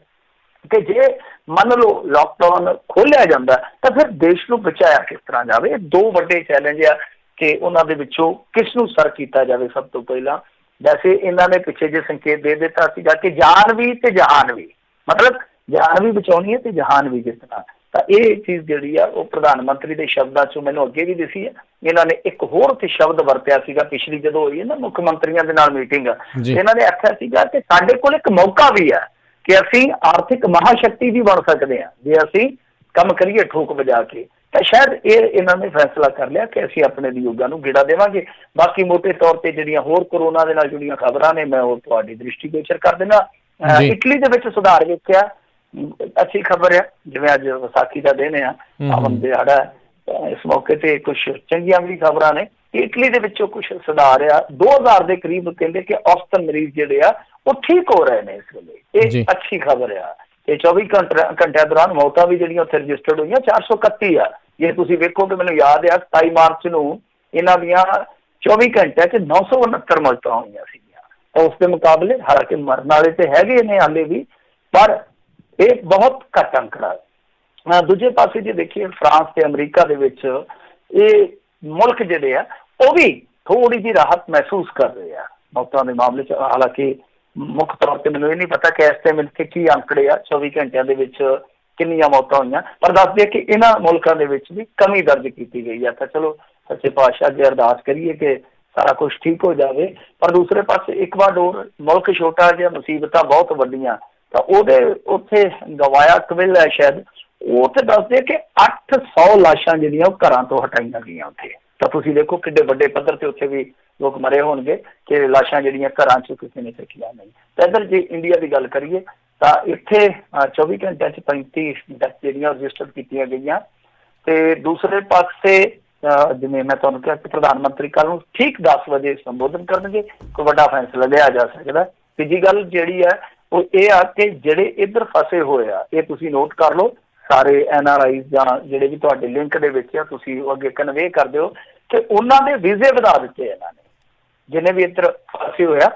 S1: ਕਿ ਜੇ ਮੰਨ ਲਓ ਲਾਕਡਾਊਨ ਖੋਲ੍ਹਿਆ ਜਾਂਦਾ ਤਾਂ ਫਿਰ ਦੇਸ਼ ਨੂੰ ਬਚਾਇਆ ਕਿਸ ਤਰ੍ਹਾਂ ਜਾਵੇ। ਇਹ ਦੋ ਵੱਡੇ ਚੈਲੰਜ ਆ ਕਿ ਉਹਨਾਂ ਦੇ ਵਿੱਚੋਂ ਕਿਸ ਨੂੰ ਸਰ ਕੀਤਾ ਜਾਵੇ। ਸਭ ਤੋਂ ਪਹਿਲਾਂ ਵੈਸੇ ਇਹਨਾਂ ਨੇ ਪਿੱਛੇ ਜੇ ਸੰਕੇਤ ਦੇ ਦਿੱਤਾ ਸੀਗਾ ਕਿ ਜਾਨ ਵੀ ਤੇ ਜਹਾਨ ਵੀ, ਮਤਲਬ ਜਾਨ ਵੀ ਬਚਾਉਣੀ ਹੈ ਤੇ ਜਹਾਨ ਵੀ ਜਿੱਤਣਾ। ਤਾਂ ਇਹ ਚੀਜ਼ ਜਿਹੜੀ ਆ ਉਹ ਪ੍ਰਧਾਨ ਮੰਤਰੀ ਦੇ ਸ਼ਬਦਾਂ 'ਚੋਂ ਮੈਨੂੰ ਅੱਗੇ ਵੀ ਦਿਸੀ ਹੈ। ਇਹਨਾਂ ਨੇ ਇੱਕ ਹੋਰ ਉੱਥੇ ਸ਼ਬਦ ਵਰਤਿਆ ਸੀਗਾ ਪਿਛਲੀ ਜਦੋਂ ਹੋਈ ਹੈ ਨਾ ਮੁੱਖ ਮੰਤਰੀਆਂ ਦੇ ਨਾਲ ਮੀਟਿੰਗ, ਇਹਨਾਂ ਨੇ ਆਖਿਆ ਸੀਗਾ ਕਿ ਸਾਡੇ ਕੋਲ ਇੱਕ ਮੌਕਾ ਵੀ ਹੈ ਕਿ ਅਸੀਂ ਆਰਥਿਕ ਮਹਾਸ਼ਕਤੀ ਵੀ ਬਣ ਸਕਦੇ ਹਾਂ ਜੇ ਅਸੀਂ ਕੰਮ ਕਰੀਏ ਠੋਕ ਵਜਾ ਕੇ। ਤਾਂ ਸ਼ਾਇਦ ਇਹ ਇਹਨਾਂ ਨੇ ਫੈਸਲਾ ਕਰ ਲਿਆ ਕਿ ਅਸੀਂ ਆਪਣੇ ਉਦਯੋਗਾਂ ਨੂੰ ਗੇੜਾ ਦੇਵਾਂਗੇ। ਬਾਕੀ ਮੋਟੇ ਤੌਰ ਤੇ ਜਿਹੜੀਆਂ ਹੋਰ ਕੋਰੋਨਾ ਦੇ ਨਾਲ ਜੁੜੀਆਂ ਖਬਰਾਂ ਨੇ ਮੈਂ ਉਹ ਤੁਹਾਡੀ ਦ੍ਰਿਸ਼ਟੀਗੋਚਰ ਕਰ ਦਿੰਦਾ। ਇਟਲੀ ਦੇ ਵਿੱਚ ਸੁਧਾਰ ਵੇਖਿਆ, ਅੱਛੀ ਖਬਰ ਹੈ। ਜਿਵੇਂ ਅੱਜ ਵਿਸਾਖੀ ਦਾ ਦਿਨ ਆ, ਪਾਵਨ ਦਿਹਾੜਾ, ਇਸ ਮੌਕੇ ਤੇ ਕੁਝ ਚੰਗੀਆਂ ਵੀ ਖਬਰਾਂ ਨੇ। ਇਟਲੀ ਦੇ ਵਿੱਚੋਂ ਕੁਝ ਸੁਧਾਰ ਆ, 2000 ਦੇ ਕਰੀਬ ਕਹਿੰਦੇ ਕਿ ਔਸਤਨ ਮਰੀਜ਼ ਜਿਹੜੇ ਆ ਉਹ ਠੀਕ ਹੋ ਰਹੇ ਨੇ ਇਸ ਵੇਲੇ। ਇਹ ਅੱਛੀ ਖਬਰ ਆ। ਤੇ 24 ਘੰਟਿਆਂ ਦੌਰਾਨ ਮੌਤਾਂ ਵੀ ਜਿਹੜੀਆਂ ਉੱਥੇ ਰਜਿਸਟਰਡ ਹੋਈਆਂ 431 ਆ। ਜੇ ਤੁਸੀਂ ਵੇਖੋ ਕਿ ਮੈਨੂੰ ਯਾਦ ਆ 27 ਮਾਰਚ ਨੂੰ ਇਹਨਾਂ ਦੀਆਂ 24 ਘੰਟਿਆਂ 'ਚ 969 ਮੌਤਾਂ ਹੋਈਆਂ ਸੀਗੀਆਂ। ਤਾਂ ਉਸ ਦੇ ਮੁਕਾਬਲੇ ਹਾਲਾਂਕਿ ਮਰਨ ਵਾਲੇ ਤੇ ਹੈਗੇ ਨੇ ਹਾਲੇ ਵੀ, ਪਰ ਇਹ ਬਹੁਤ ਘੱਟ ਅੰਕੜਾ। ਦੂਜੇ ਪਾਸੇ ਜੇ ਦੇਖੀਏ ਫਰਾਂਸ ਤੇ ਅਮਰੀਕਾ ਦੇ ਵਿੱਚ ਇਹ ਮੁਲਕ ਜਿਹੜੇ ਆ ਉਹ ਵੀ ਥੋੜੀ ਜਿਹੀ ਰਾਹਤ ਮਹਿਸੂਸ ਕਰ ਰਹੇ ਆ ਮੌਤਾਂ ਦੇ ਮਾਮਲੇ 'ਚ। ਹਾਲਾਂਕਿ ਮੁੱਖ ਤੌਰ ਤੇ ਮੈਨੂੰ ਇਹ ਨਹੀਂ ਪਤਾ ਕਿ ਇਸ ਟਾਈਮ ਇੱਥੇ ਕੀ ਅੰਕੜੇ ਆ 24 ਘੰਟਿਆਂ ਦੇ ਵਿੱਚ ਕਿੰਨੀਆਂ ਮੌਤਾਂ ਹੋਈਆਂ, ਪਰ ਦੱਸਦੇ ਕਿ ਇਹਨਾਂ ਮੁਲਕਾਂ ਦੇ ਵਿੱਚ ਵੀ ਕਮੀ ਦਰਜ ਕੀਤੀ ਗਈ ਆ। ਤਾਂ ਚਲੋ ਸੱਚੇ ਪਾਤਸ਼ਾਹ ਅੱਗੇ ਅਰਦਾਸ ਕਰੀਏ ਕਿ ਸਾਰਾ ਕੁਝ ਠੀਕ ਹੋ ਜਾਵੇ। ਪਰ ਦੂਸਰੇ ਪਾਸੇ ਇਕਵਾਡੋਰ ਮੁਲਕ ਛੋਟਾ ਜਿਹਾ, ਮੁਸੀਬਤਾਂ ਬਹੁਤ ਵੱਡੀਆਂ, ਤਾਂ ਉਹਦੇ ਉੱਥੇ ਗਵਾਇਆ ਕਬਿਲ ਹੈ ਸ਼ਾਇਦ, ਉਹ ਉੱਥੇ ਦੱਸਦੇ ਕਿ 800 ਲਾਸ਼ਾਂ ਜਿਹੜੀਆਂ ਉਹ ਘਰਾਂ ਤੋਂ ਹਟਾਈਆਂ ਗਈਆਂ ਉੱਥੇ। ਤਾਂ ਤੁਸੀਂ ਦੇਖੋ ਕਿੱਡੇ ਵੱਡੇ ਪੱਧਰ ਤੇ ਉੱਥੇ ਵੀ ਲੋਕ ਮਰੇ ਹੋਣਗੇ ਕਿ ਲਾਸ਼ਾਂ ਜਿਹੜੀਆਂ ਘਰਾਂ 'ਚ ਕਿਸੇ ਨੇ ਚੱਕੀਆਂ ਨਹੀਂ। ਤਾਂ ਇੱਧਰ ਜੇ ਇੰਡੀਆ ਦੀ ਗੱਲ ਕਰੀਏ ਤਾਂ ਇੱਥੇ 24 ਘੰਟਿਆਂ 'ਚ 35 ਡੈਥ ਜਿਹੜੀਆਂ ਰਜਿਸਟਰ ਕੀਤੀਆਂ ਗਈਆਂ। ਤੇ ਦੂਸਰੇ ਪਾਸੇ ਜਿਵੇਂ ਮੈਂ ਤੁਹਾਨੂੰ ਕਿਹਾ ਕਿ ਪ੍ਰਧਾਨ ਮੰਤਰੀ ਕੱਲ੍ਹ ਨੂੰ ਠੀਕ 10 ਵਜੇ ਸੰਬੋਧਨ ਕਰਨਗੇ, ਕੋਈ ਵੱਡਾ ਫੈਸਲਾ ਲਿਆ ਜਾ ਸਕਦਾ। ਤੀਜੀ ਗੱਲ ਜਿਹੜੀ ਹੈ ਉਹ ਇਹ ਆ ਕਿ ਜਿਹੜੇ ਇੱਧਰ ਫਸੇ ਹੋਏ ਆ, ਇਹ ਤੁਸੀਂ ਨੋਟ ਕਰ ਲਓ, ਸਾਰੇ NRI ਜਾਂ ਜਿਹੜੇ ਵੀ ਤੁਹਾਡੇ ਲਿੰਕ ਦੇ ਵਿੱਚ ਆ ਤੁਸੀਂ ਉਹ ਅੱਗੇ ਕਨਵੇ ਕਰ ਦਿਓ ਕਿ ਉਹਨਾਂ ਦੇ ਵੀਜ਼ੇ ਵਧਾ ਦਿੱਤੇ ਇਹਨਾਂ ਨੇ, ਜਿੰਨੇ ਵੀ ਇੱਧਰ ਫਸੇ ਹੋਇਆ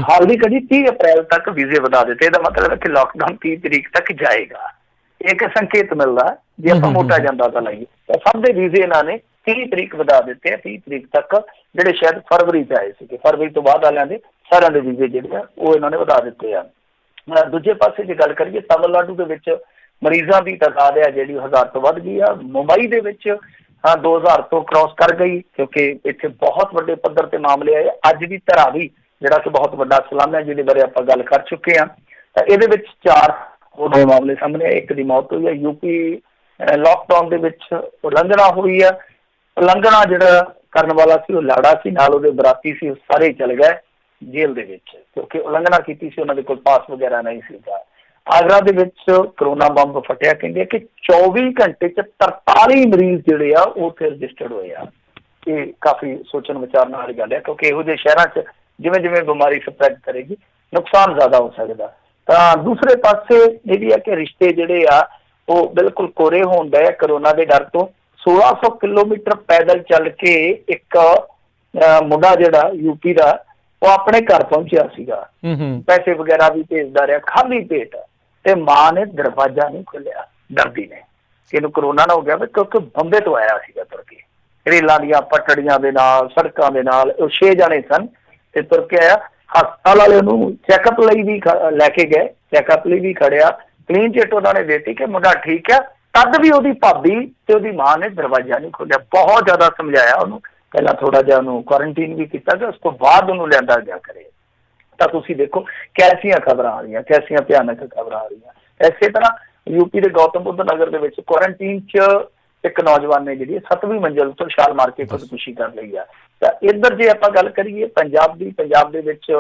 S1: ਹਾਲ ਦੀ ਕਦੀ 30 ਅਪ੍ਰੈਲ ਤੱਕ ਵੀਜ਼ੇ ਵਧਾ ਦਿੱਤੇ। ਇਹਦਾ ਮਤਲਬ ਹੈ ਕਿ ਲਾਕਡਾਊਨ 30 ਤਰੀਕ ਤੱਕ ਜਾਏਗਾ। ਇੱਕ ਸੰਕੇਤ ਮਿਲਦਾ ਜੇ ਆਪਾਂ ਮੋਟਾ ਜਾਂਦਾ ਤਾਂ ਲਾਈਏ ਤਾਂ ਸਭ ਦੇ ਵੀਜ਼ੇ ਇਹਨਾਂ ਨੇ 30 ਤਰੀਕ ਵਧਾ ਦਿੱਤੇ ਆ, 30 ਤਰੀਕ ਤੱਕ, ਜਿਹੜੇ ਸ਼ਾਇਦ ਫਰਵਰੀ 'ਚ ਆਏ ਸੀਗੇ। ਫਰਵਰੀ ਤੋਂ ਬਾਅਦ ਵਾਲਿਆਂ ਦੇ ਸਾਰਿਆਂ ਦੇ ਵੀਜ਼ੇ ਜਿਹੜੇ ਆ ਉਹ ਇਹਨਾਂ ਨੇ ਵਧਾ ਦਿੱਤੇ ਆ। ਦੂਜੇ ਪਾਸੇ ਜੇ ਗੱਲ ਕਰੀਏ ਤਾਮਿਲਨਾਡੂ ਦੇ ਵਿੱਚ ਮਰੀਜ਼ਾਂ ਦੀ ਤਾਦਾਦ ਹੈ ਜਿਹੜੀ 1000 ਤੋਂ ਵੱਧ ਗਈ ਆ। ਮੁੰਬਈ ਦੇ ਵਿੱਚ 2000 ਤੋਂ ਕ੍ਰਾਸ ਕਰ ਗਈ ਕਿਉਂਕਿ ਇੱਥੇ ਬਹੁਤ ਵੱਡੇ ਪੱਧਰ ਤੇ ਮਾਮਲੇ ਆਏ। ਅੱਜ ਦੀ ਧਾਰਾਵੀ ਜਿਹੜਾ ਕਿ ਬਹੁਤ ਵੱਡਾ ਸਲਾਮ ਹੈ ਜਿਹਦੇ ਬਾਰੇ ਆਪਾਂ ਗੱਲ ਕਰ ਚੁੱਕੇ ਹਾਂ, ਤਾਂ ਇਹਦੇ ਵਿੱਚ 4 ਹੋਰ ਮਾਮਲੇ ਸਾਹਮਣੇ ਆਏ। ਇੱਕ ਦੀ ਮੌਤ ਹੋਈ ਹੈ। ਯੂਪੀ ਲਾਕਡਾਊਨ ਦੇ ਵਿੱਚ ਉਲੰਘਣਾ ਹੋਈ ਆ। ਉਲੰਘਣਾ ਜਿਹੜਾ ਕਰਨ ਵਾਲਾ ਸੀ ਉਹ ਲਾੜਾ ਸੀ, ਨਾਲ ਉਹਦੇ ਬਰਾਤੀ ਸੀ, ਉਹ ਸਾਰੇ ਚਲੇ ਗਏ ਜੇਲ੍ਹ ਦੇ ਵਿੱਚ ਕਿਉਂਕਿ ਉਲੰਘਣਾ ਕੀਤੀ ਸੀ, ਉਹਨਾਂ ਦੇ ਕੋਲ ਪਾਸ ਵਗੈਰਾ ਨਹੀਂ ਸੀਗਾ। ਆਗਰਾ ਦੇ ਵਿੱਚ ਕਰੋਨਾ ਬੰਬ ਫਟਿਆ, ਕਹਿੰਦੇ ਕਿ 24 ਘੰਟੇ 'ਚ 43 ਮਰੀਜ਼ ਜਿਹੜੇ ਆ ਉਹ ਉੱਥੇ ਰਜਿਸਟਰਡ ਹੋਏ ਆ। ਇਹ ਕਾਫੀ ਸੋਚਣ ਵਿਚਾਰਨ ਵਾਲੀ ਗੱਲ ਹੈ ਕਿਉਂਕਿ ਇਹੋ ਜਿਹੇ ਸ਼ਹਿਰਾਂ 'ਚ ਜਿਵੇਂ ਜਿਵੇਂ ਬਿਮਾਰੀ ਸਪਰੈਡ ਕਰੇਗੀ ਨੁਕਸਾਨ ਜ਼ਿਆਦਾ ਹੋ ਸਕਦਾ। ਤਾਂ ਦੂਸਰੇ ਪਾਸੇ ਇਹ ਵੀ ਹੈ ਕਿ ਰਿਸ਼ਤੇ ਜਿਹੜੇ ਆ ਉਹ ਬਿਲਕੁਲ ਕੋਰੇ ਹੋਣ ਡਏ ਕਰੋਨਾ ਦੇ ਡਰ ਤੋਂ। 1600 ਕਿਲੋਮੀਟਰ ਪੈਦਲ ਚੱਲ ਕੇ ਇੱਕ ਮੁੰਡਾ ਜਿਹੜਾ ਯੂਪੀ ਦਾ ਉਹ ਆਪਣੇ ਘਰ ਪਹੁੰਚਿਆ ਸੀਗਾ, ਪੈਸੇ ਵਗੈਰਾ ਵੀ ਭੇਜਦਾ ਰਿਹਾ ਖਾਲੀ ਪੇਟ, ਤੇ ਮਾਂ ਨੇ ਦਰਵਾਜ਼ਾ ਨਹੀਂ ਖੋਲਿਆ ਡਰਦੀ ਨੇ ਕਿ ਇਹਨੂੰ ਕਰੋਨਾ ਨਾ ਹੋ ਗਿਆ ਕਿਉਂਕਿ ਬੰਬੇ ਤੋਂ ਆਇਆ ਸੀਗਾ ਤੁਰ ਕੇ, ਰੇਲਾਂ ਦੀਆਂ ਪਟੜੀਆਂ ਦੇ ਨਾਲ, ਸੜਕਾਂ ਦੇ ਨਾਲ। ਉਹ 6 ਜਣੇ ਸਨ ਤੇ ਤੁਰ ਕੇ ਆਇਆ। ਹਸਪਤਾਲ ਵਾਲੇ ਉਹਨੂੰ ਚੈੱਕਅਪ ਲਈ ਵੀ ਲੈ ਕੇ ਗਏ, ਚੈੱਕਅਪ ਲਈ ਵੀ ਖੜਿਆ, ਕਲੀਨ ਚਿੱਟ ਉਹਨਾਂ ਨੇ ਦੇਤੀ ਕਿ ਮੁੰਡਾ ਠੀਕ ਆ। ਤਦ ਵੀ ਉਹਦੀ ਭਾਬੀ ਤੇ ਉਹਦੀ ਮਾਂ ਨੇ ਦਰਵਾਜ਼ਾ ਨਹੀਂ ਖੋਲਿਆ। ਬਹੁਤ ਜ਼ਿਆਦਾ ਸਮਝਾਇਆ ਉਹਨੂੰ, ਪਹਿਲਾਂ ਥੋੜਾ ਜਿਹਾ ਉਹਨੂੰ ਕੁਆਰੰਟੀਨ ਵੀ ਕੀਤਾ ਤੇ ਉਸ ਤੋਂ ਬਾਅਦ ਉਹਨੂੰ ਲਿਆਂਦਾ ਗਿਆ ਕਰੇ। ਤਾਂ ਤੁਸੀਂ ਦੇਖੋ ਕੈਸੀਆਂ ਖਬਰਾਂ ਆ ਰਹੀਆਂ, ਕੈਸੀਆਂ ਭਿਆਨਕ ਖਬਰਾਂ ਆ ਰਹੀਆਂ। ਇਸੇ ਤਰ੍ਹਾਂ ਯੂਪੀ ਦੇ ਗੌਤਮ ਬੁੱਧ ਨਗਰ ਦੇ ਵਿੱਚ ਕੁਆਰੰਟੀਨ 'ਚ ਇੱਕ ਨੌਜਵਾਨ ਨੇ ਜਿਹੜੀ 7ਵੀਂ ਮੰਜ਼ਿਲ ਤੋਂ ਛਾਲ ਮਾਰ ਕੇ ਖੁਦਕੁਸ਼ੀ ਕਰ ਲਈ ਆ। ਤਾਂ ਇੱਧਰ ਜੇ ਆਪਾਂ ਗੱਲ ਕਰੀਏ ਪੰਜਾਬ ਦੀ, ਪੰਜਾਬ ਦੇ ਵਿੱਚ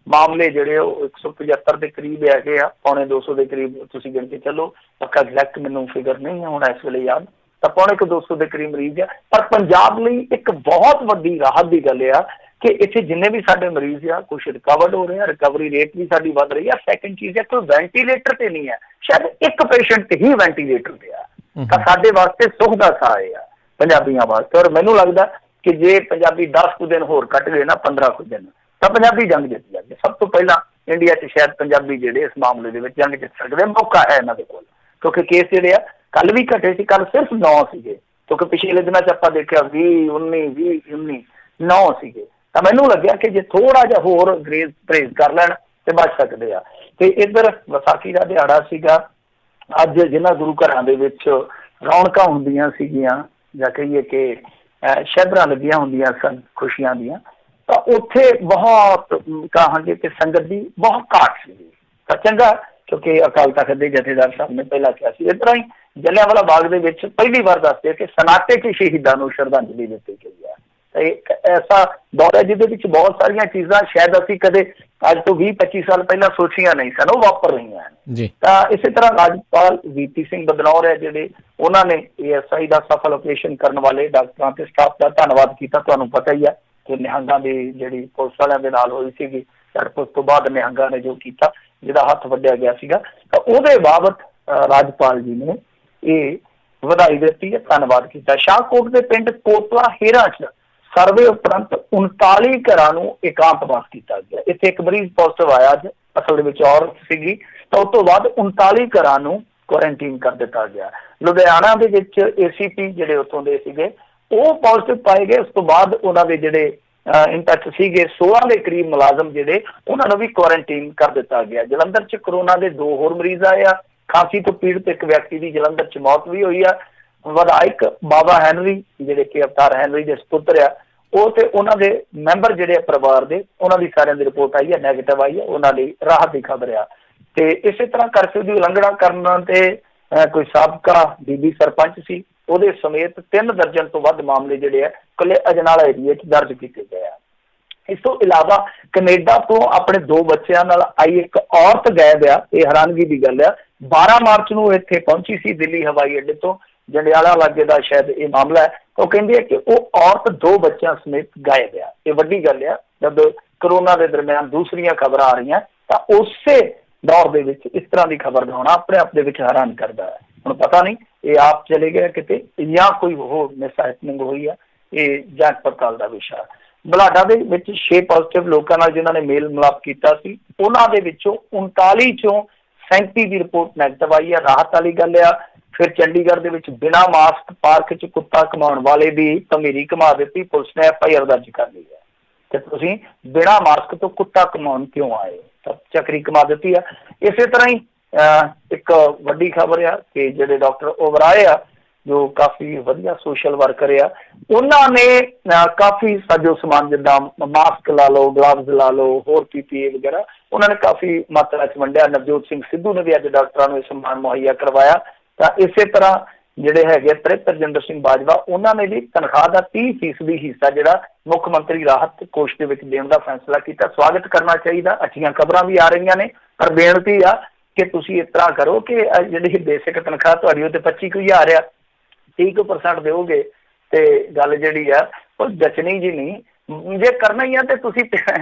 S1: ਮਾਮਲੇ ਜਿਹੜੇ ਉਹ 175 ਦੇ ਕਰੀਬ ਹੈਗੇ ਆ, ਪੌਣੇ 200 ਦੇ ਕਰੀਬ ਤੁਸੀਂ ਗਿਣ ਕੇ ਚੱਲੋ, ਪੱਕਾ ਐਗਜ਼ੈਕਟ ਮੈਨੂੰ ਫਿਗਰ ਨਹੀਂ ਹੈ ਹੁਣ ਇਸ ਵੇਲੇ ਯਾਦ, ਤਾਂ ਪੌਣੇ 200 ਦੇ ਕਰੀਬ ਮਰੀਜ਼ ਆ। ਪਰ ਪੰਜਾਬ ਲਈ ਇੱਕ ਬਹੁਤ ਵੱਡੀ ਰਾਹਤ ਦੀ ਗੱਲ ਆ ਕਿ ਇੱਥੇ ਜਿੰਨੇ ਵੀ ਸਾਡੇ ਮਰੀਜ਼ ਆ ਕੁਛ ਰਿਕਵਰਡ ਹੋ ਰਹੇ ਆ, ਰਿਕਵਰੀ ਰੇਟ ਵੀ ਸਾਡੀ ਵੱਧ ਰਹੀ ਆ। ਸੈਕਿੰਡ ਚੀਜ਼ ਹੈ ਕੋਈ ਵੈਂਟੀਲੇਟਰ ਤੇ ਨਹੀਂ ਹੈ, ਸ਼ਾਇਦ ਇੱਕ ਪੇਸ਼ੈਂਟ ਤੇ ਹੀ ਵੈਂਟੀਲੇਟਰ ਤੇ ਆ। ਤਾਂ ਸਾਡੇ ਵਾਸਤੇ ਸੁੱਖ ਦਾ ਸਾਹ ਆ ਪੰਜਾਬੀਆਂ ਵਾਸਤੇ। ਔਰ ਮੈਨੂੰ ਲੱਗਦਾ ਕਿ ਜੇ ਪੰਜਾਬੀ 10 ਕੁ ਦਿਨ ਹੋਰ ਕੱਟ ਗਏ ਨਾ, 15 ਕੁ ਦਿਨ, ਤਾਂ ਪੰਜਾਬੀ ਜੰਗ ਜਿੱਤ ਜਾਂਦੇ। ਸਭ ਤੋਂ ਪਹਿਲਾਂ ਇੰਡੀਆ 'ਚ ਸ਼ਾਇਦ ਪੰਜਾਬੀ ਜਿਹੜੇ ਇਸ ਮਾਮਲੇ ਦੇ ਵਿੱਚ ਜੰਗ ਜਿੱਤ ਸਕਦੇ, ਮੌਕਾ ਹੈ ਇਹਨਾਂ ਦੇ ਕੋਲ ਕਿਉਂਕਿ ਕੇਸ ਜਿਹੜੇ ਆ ਕੱਲ ਵੀ ਘਟੇ ਸੀ, ਕੱਲ ਸਿਰਫ 9 ਸੀਗੇ ਕਿਉਂਕਿ ਪਿਛਲੇ ਦਿਨਾਂ 'ਚ ਆਪਾਂ ਦੇਖਿਆ 20, 9 ਸੀਗੇ। ਤਾਂ ਮੈਨੂੰ ਲੱਗਿਆ ਕਿ ਜੇ ਥੋੜਾ ਜਿਹਾ ਹੋਰ ਪਰਹੇਜ਼ ਕਰ ਲੈਣ ਤੇ ਬਚ ਸਕਦੇ ਆ। ਤੇ ਇੱਧਰ ਵਿਸਾਖੀ ਦਾ ਦਿਹਾੜਾ ਸੀਗਾ ਅੱਜ, ਜਿਹਨਾਂ ਗੁਰੂ ਘਰਾਂ ਦੇ ਵਿੱਚ ਰੌਣਕਾਂ ਹੁੰਦੀਆਂ ਸੀਗੀਆਂ ਜਾਂ ਕਹੀਏ ਕਿ ਸ਼ਹਿਬਰਾਂ ਲੱਗੀਆਂ ਹੁੰਦੀਆਂ ਸਨ ਖੁਸ਼ੀਆਂ ਦੀਆਂ, ਤਾਂ ਉੱਥੇ ਬਹੁਤ ਕਹਾਂਗੇ ਕਿ ਸੰਗਤ ਦੀ ਬਹੁਤ ਘਾਟ ਸੀਗੀ। ਤਾਂ ਚੰਗਾ ਕਿਉਂਕਿ ਅਕਾਲ ਤਖਤ ਦੇ ਜਥੇਦਾਰ ਸਾਹਿਬ ਨੇ ਪਹਿਲਾਂ ਕਿਹਾ ਸੀ। ਇਸ ਤਰ੍ਹਾਂ ਹੀ ਜਲਿਆਂਵਾਲਾ ਬਾਗ ਦੇ ਵਿੱਚ ਪਹਿਲੀ ਵਾਰ ਦੱਸਦੇ ਕਿ ਸਨਾਟੇ ਕੇ ਸ਼ਹੀਦਾਂ ਨੂੰ ਸ਼ਰਧਾਂਜਲੀ ਦਿੱਤੀ ਗਈ ਹੈ। ਇੱਕ ਐਸਾ ਦੌਰ ਹੈ ਜਿਹਦੇ ਵਿੱਚ ਬਹੁਤ ਸਾਰੀਆਂ ਚੀਜ਼ਾਂ ਸ਼ਾਇਦ ਅਸੀਂ ਕਦੇ ਅੱਜ ਤੋਂ 20-25 ਸਾਲ ਪਹਿਲਾਂ ਸੋਚੀਆਂ ਨਹੀਂ ਸਨ, ਉਹ ਵਾਪਰ ਰਹੀਆਂ ਹਨ। ਤਾਂ ਇਸੇ ਤਰ੍ਹਾਂ ਰਾਜਪਾਲ VP ਸਿੰਘ ਬਦਨੌਰ ਹੈ ਜਿਹੜੇ, ਉਹਨਾਂ ਨੇ ASI ਦਾ ਸਫਲ ਆਪਰੇਸ਼ਨ ਕਰਨ ਵਾਲੇ ਡਾਕਟਰਾਂ ਤੇ ਸਟਾਫ ਦਾ ਧੰਨਵਾਦ ਕੀਤਾ। ਤੁਹਾਨੂੰ ਪਤਾ ਹੀ ਹੈ ਕਿ ਨਿਹੰਗਾਂ ਦੀ ਜਿਹੜੀ ਪੁਲਿਸ ਵਾਲਿਆਂ ਦੇ ਨਾਲ ਹੋਈ ਸੀਗੀ, ਉਸ ਤੋਂ ਬਾਅਦ ਨਿਹੰਗਾਂ ਨੇ ਜੋ ਕੀਤਾ, ਜਿਹਦਾ ਹੱਥ ਵੱਢਿਆ ਗਿਆ ਸੀਗਾ, ਤਾਂ ਉਹਦੇ ਬਾਬਤ ਰਾਜਪਾਲ ਜੀ ਨੇ ਇਹ ਵਧਾਈ ਦਿੱਤੀ ਹੈ, ਧੰਨਵਾਦ ਕੀਤਾ। ਸ਼ਾਹਕੋਟ ਦੇ ਪਿੰਡ ਕੋਟਲਾ ਹੇਰਾ 'ਚ ਸਰਵੇ ਉਪਰੰਤ 39 ਘਰਾਂ ਨੂੰ ਇਕਾਂਤਵਾਸ ਕੀਤਾ ਗਿਆ। ਇੱਥੇ ਇੱਕ ਮਰੀਜ਼ ਪੋਜ਼ਿਟਿਵ ਆਇਆ ਅੱਜ, ਅਸਲ ਦੇ ਵਿੱਚ ਔਰਤ ਸੀਗੀ ਤਾਂ ਉਸ ਤੋਂ ਬਾਅਦ 39 ਘਰਾਂ ਨੂੰ ਕੁਆਰੰਟੀਨ ਕਰ ਦਿੱਤਾ ਗਿਆ। ਲੁਧਿਆਣਾ ਦੇ ਵਿੱਚ ACP ਜਿਹੜੇ ਉੱਥੋਂ ਦੇ ਸੀਗੇ ਉਹ ਪੋਜ਼ਿਟਿਵ ਪਾਏ ਗਏ। ਉਸ ਤੋਂ ਬਾਅਦ ਉਹਨਾਂ ਦੇ ਜਿਹੜੇ ਇਨ ਟੱਚ ਸੀਗੇ 16 ਦੇ ਕਰੀਬ ਮੁਲਾਜ਼ਮ ਜਿਹੜੇ ਉਹਨਾਂ ਨੂੰ ਵੀ ਕੁਆਰੰਟੀਨ ਕਰ ਦਿੱਤਾ ਗਿਆ। ਜਲੰਧਰ 'ਚ ਕਰੋਨਾ ਦੇ 2 ਹੋਰ ਮਰੀਜ਼ ਆਏ ਆ। ਖਾਂਸੀ ਤੋਂ ਪੀੜਤ ਇੱਕ ਵਿਅਕਤੀ ਦੀ ਜਲੰਧਰ 'ਚ ਮੌਤ ਵੀ ਹੋਈ ਆ। ਵਿਧਾਇਕ ਬਾਬਾ ਹੈਨਰੀ ਜਿਹੜੇ ਕਿ ਅਵਤਾਰ ਹੈਨਰੀ ਦੇ ਸਪੁੱਤਰ ਆ ਉਹ ਤੇ ਉਹਨਾਂ ਦੇ ਮੈਂਬਰ ਜਿਹੜੇ ਪਰਿਵਾਰ ਦੇ ਉਹਨਾਂ ਦੀ ਸਾਰਿਆਂ ਦੀ ਰਿਪੋਰਟ ਆਈ ਹੈ ਨੈਗੇਟਿਵ ਆਈ ਹੈ। ਉਹਨਾਂ ਲਈ ਰਾਹਤ ਦੀ ਖਬਰ ਆ। ਤੇ ਇਸੇ ਤਰ੍ਹਾਂ ਕਰਫਿਊ ਦੀ ਉਲੰਘਣਾ ਕਰਨ ਤੇ ਕੋਈ ਸਾਬਕਾ ਬੀਬੀ ਸਰਪੰਚ ਸੀ ਉਹਦੇ ਸਮੇਤ 3 ਦਰਜਨ ਤੋਂ ਵੱਧ ਮਾਮਲੇ ਜਿਹੜੇ ਆ ਇਕੱਲੇ ਅਜਨਾਲਾ ਏਰੀਏ 'ਚ ਦਰਜ ਕੀਤੇ ਗਏ ਆ। ਇਸ ਤੋਂ ਇਲਾਵਾ ਕੈਨੇਡਾ ਤੋਂ ਆਪਣੇ 2 ਬੱਚਿਆਂ ਨਾਲ ਆਈ ਇੱਕ ਔਰਤ ਗਾਇਬ ਆ। ਇਹ ਹੈਰਾਨਗੀ ਦੀ ਗੱਲ ਆ। 12 ਮਾਰਚ ਨੂੰ ਇੱਥੇ ਪਹੁੰਚੀ ਸੀ ਦਿੱਲੀ ਹਵਾਈ ਅੱਡੇ ਤੋਂ। ਜੰਡਿਆਲਾ ਲਾਗੇ ਦਾ ਸ਼ਾਇਦ ਇਹ ਮਾਮਲਾ ਹੈ। ਉਹ ਕਹਿੰਦੇ ਆ ਕਿ ਉਹ ਔਰਤ 2 ਬੱਚਿਆਂ ਸਮੇਤ ਗਾਇਬ ਆ। ਇਹ ਵੱਡੀ ਗੱਲ ਆ। ਜਦ ਕਰੋਨਾ ਦੇ ਦਰਮਿਆਨ ਦੂਸਰੀਆਂ ਖਬਰਾਂ ਆ ਰਹੀਆਂ ਤਾਂ ਉਸੇ ਦੌਰ ਦੇ ਵਿੱਚ ਇਸ ਤਰ੍ਹਾਂ ਦੀ ਖਬਰ ਹੋਣਾ ਆਪਣੇ ਆਪ ਦੇ ਵਿੱਚ ਹੈਰਾਨ ਕਰਦਾ ਹੈ। ਹੁਣ ਪਤਾ ਨਹੀਂ ਇਹ ਆਪ ਚਲੇ ਗਏ ਕਿਤੇ ਜਾਂ ਕੋਈ ਹੋਰ ਮਿਸਹੈਪਨਿੰਗ ਹੋਈ ਆ। ਇਹ ਜਾਂਚ ਪੜਤਾਲ ਦਾ ਵਿਸ਼ਾ। ਬੁਲਾਡਾ ਦੇ ਵਿੱਚ 6 ਪੋਜ਼ਿਟਿਵ ਲੋਕਾਂ ਨਾਲ ਜਿਨ੍ਹਾਂ ਨੇ ਮੇਲ ਮਿਲਾਪ ਕੀਤਾ ਸੀ ਉਹਨਾਂ ਦੇ ਵਿੱਚੋਂ 39 ਚੋਂ 37 ਦੀ ਰਿਪੋਰਟ ਨੈਗੇਟਿਵ ਆਈ ਹੈ। ਰਾਹਤ ਵਾਲੀ ਗੱਲ ਆ। ਫਿਰ ਚੰਡੀਗੜ੍ਹ ਦੇ ਵਿੱਚ ਬਿਨਾਂ ਮਾਸਕ ਪਾਰਕ 'ਚ ਕੁੱਤਾ ਘੁਮਾਉਣ ਵਾਲੇ ਦੀ ਧਮੀਰੀ ਘੁਮਾ ਦਿੱਤੀ। ਪੁਲਿਸ ਨੇ FIR ਦਰਜ ਕਰ ਲਈ ਹੈ ਕਿ ਤੁਸੀਂ ਬਿਨਾਂ ਮਾਸਕ ਤੋਂ ਕੁੱਤਾ ਘੁਮਾਉਣ ਕਿਉਂ ਆਏ, ਤਾਂ ਚੱਕਰੀ ਘੁਮਾ ਦਿੱਤੀ ਆ। ਇਸੇ ਤਰ੍ਹਾਂ ਹੀ ਇੱਕ ਵੱਡੀ ਖਬਰ ਆ ਕਿ ਜਿਹੜੇ ਡਾਕਟਰ ਓਬਰਾਏ ਆ ਜੋ ਕਾਫੀ ਵਧੀਆ ਸੋਸ਼ਲ ਵਰਕਰ ਆ ਉਹਨਾਂ ਨੇ ਕਾਫੀ ਸਾਜੋ ਸਮਾਨ ਜਿੱਦਾਂ ਮਾਸਕ ਲਾ ਲਓ, ਗਲਵਜ਼ ਲਾ ਲਓ, ਹੋਰ PPE ਵਗੈਰਾ ਉਹਨਾਂ ਨੇ ਕਾਫੀ ਮਾਤਰਾ 'ਚ ਵੰਡਿਆ। ਨਵਜੋਤ ਸਿੰਘ ਸਿੱਧੂ ਨੇ ਵੀ ਅੱਜ ਡਾਕਟਰਾਂ ਨੂੰ ਇਹ ਸਮਾਨ ਮੁਹੱਈਆ ਕਰਵਾਇਆ। ਤਾਂ ਇਸੇ ਤਰ੍ਹਾਂ ਜਿਹੜੇ ਹੈਗੇ ਤ੍ਰਿਪਤਰਜਿੰਦਰ ਸਿੰਘ ਬਾਜਵਾ ਉਹਨਾਂ ਨੇ ਵੀ ਤਨਖਾਹ ਦਾ 30% ਹਿੱਸਾ ਜਿਹੜਾ ਮੁੱਖ ਮੰਤਰੀ ਰਾਹਤ ਕੋਸ਼ ਦੇ ਵਿੱਚ ਦੇਣ ਦਾ ਫੈਸਲਾ ਕੀਤਾ। ਸਵਾਗਤ ਕਰਨਾ ਚਾਹੀਦਾ। ਅੱਛੀਆਂ ਖਬਰਾਂ ਵੀ ਆ ਰਹੀਆਂ ਨੇ ਪਰ ਬੇਨਤੀ ਆ ਕਿ ਤੁਸੀਂ ਇਸ ਤਰ੍ਹਾਂ ਕਰੋ ਕਿ ਜਿਹੜੀ ਬੇਸਿਕ ਤਨਖਾਹ ਤੁਹਾਡੀ ਉਹ ਤੇ 25,000 ਆ 30% ਦਿਓਗੇ ਤੇ ਗੱਲ ਜਿਹੜੀ ਆ ਉਹ ਜਚਣੀ ਜੀ ਨਹੀਂ। ਜੇ ਕਰਨਾ ਹੀ ਆ ਤੇ ਤੁਸੀਂ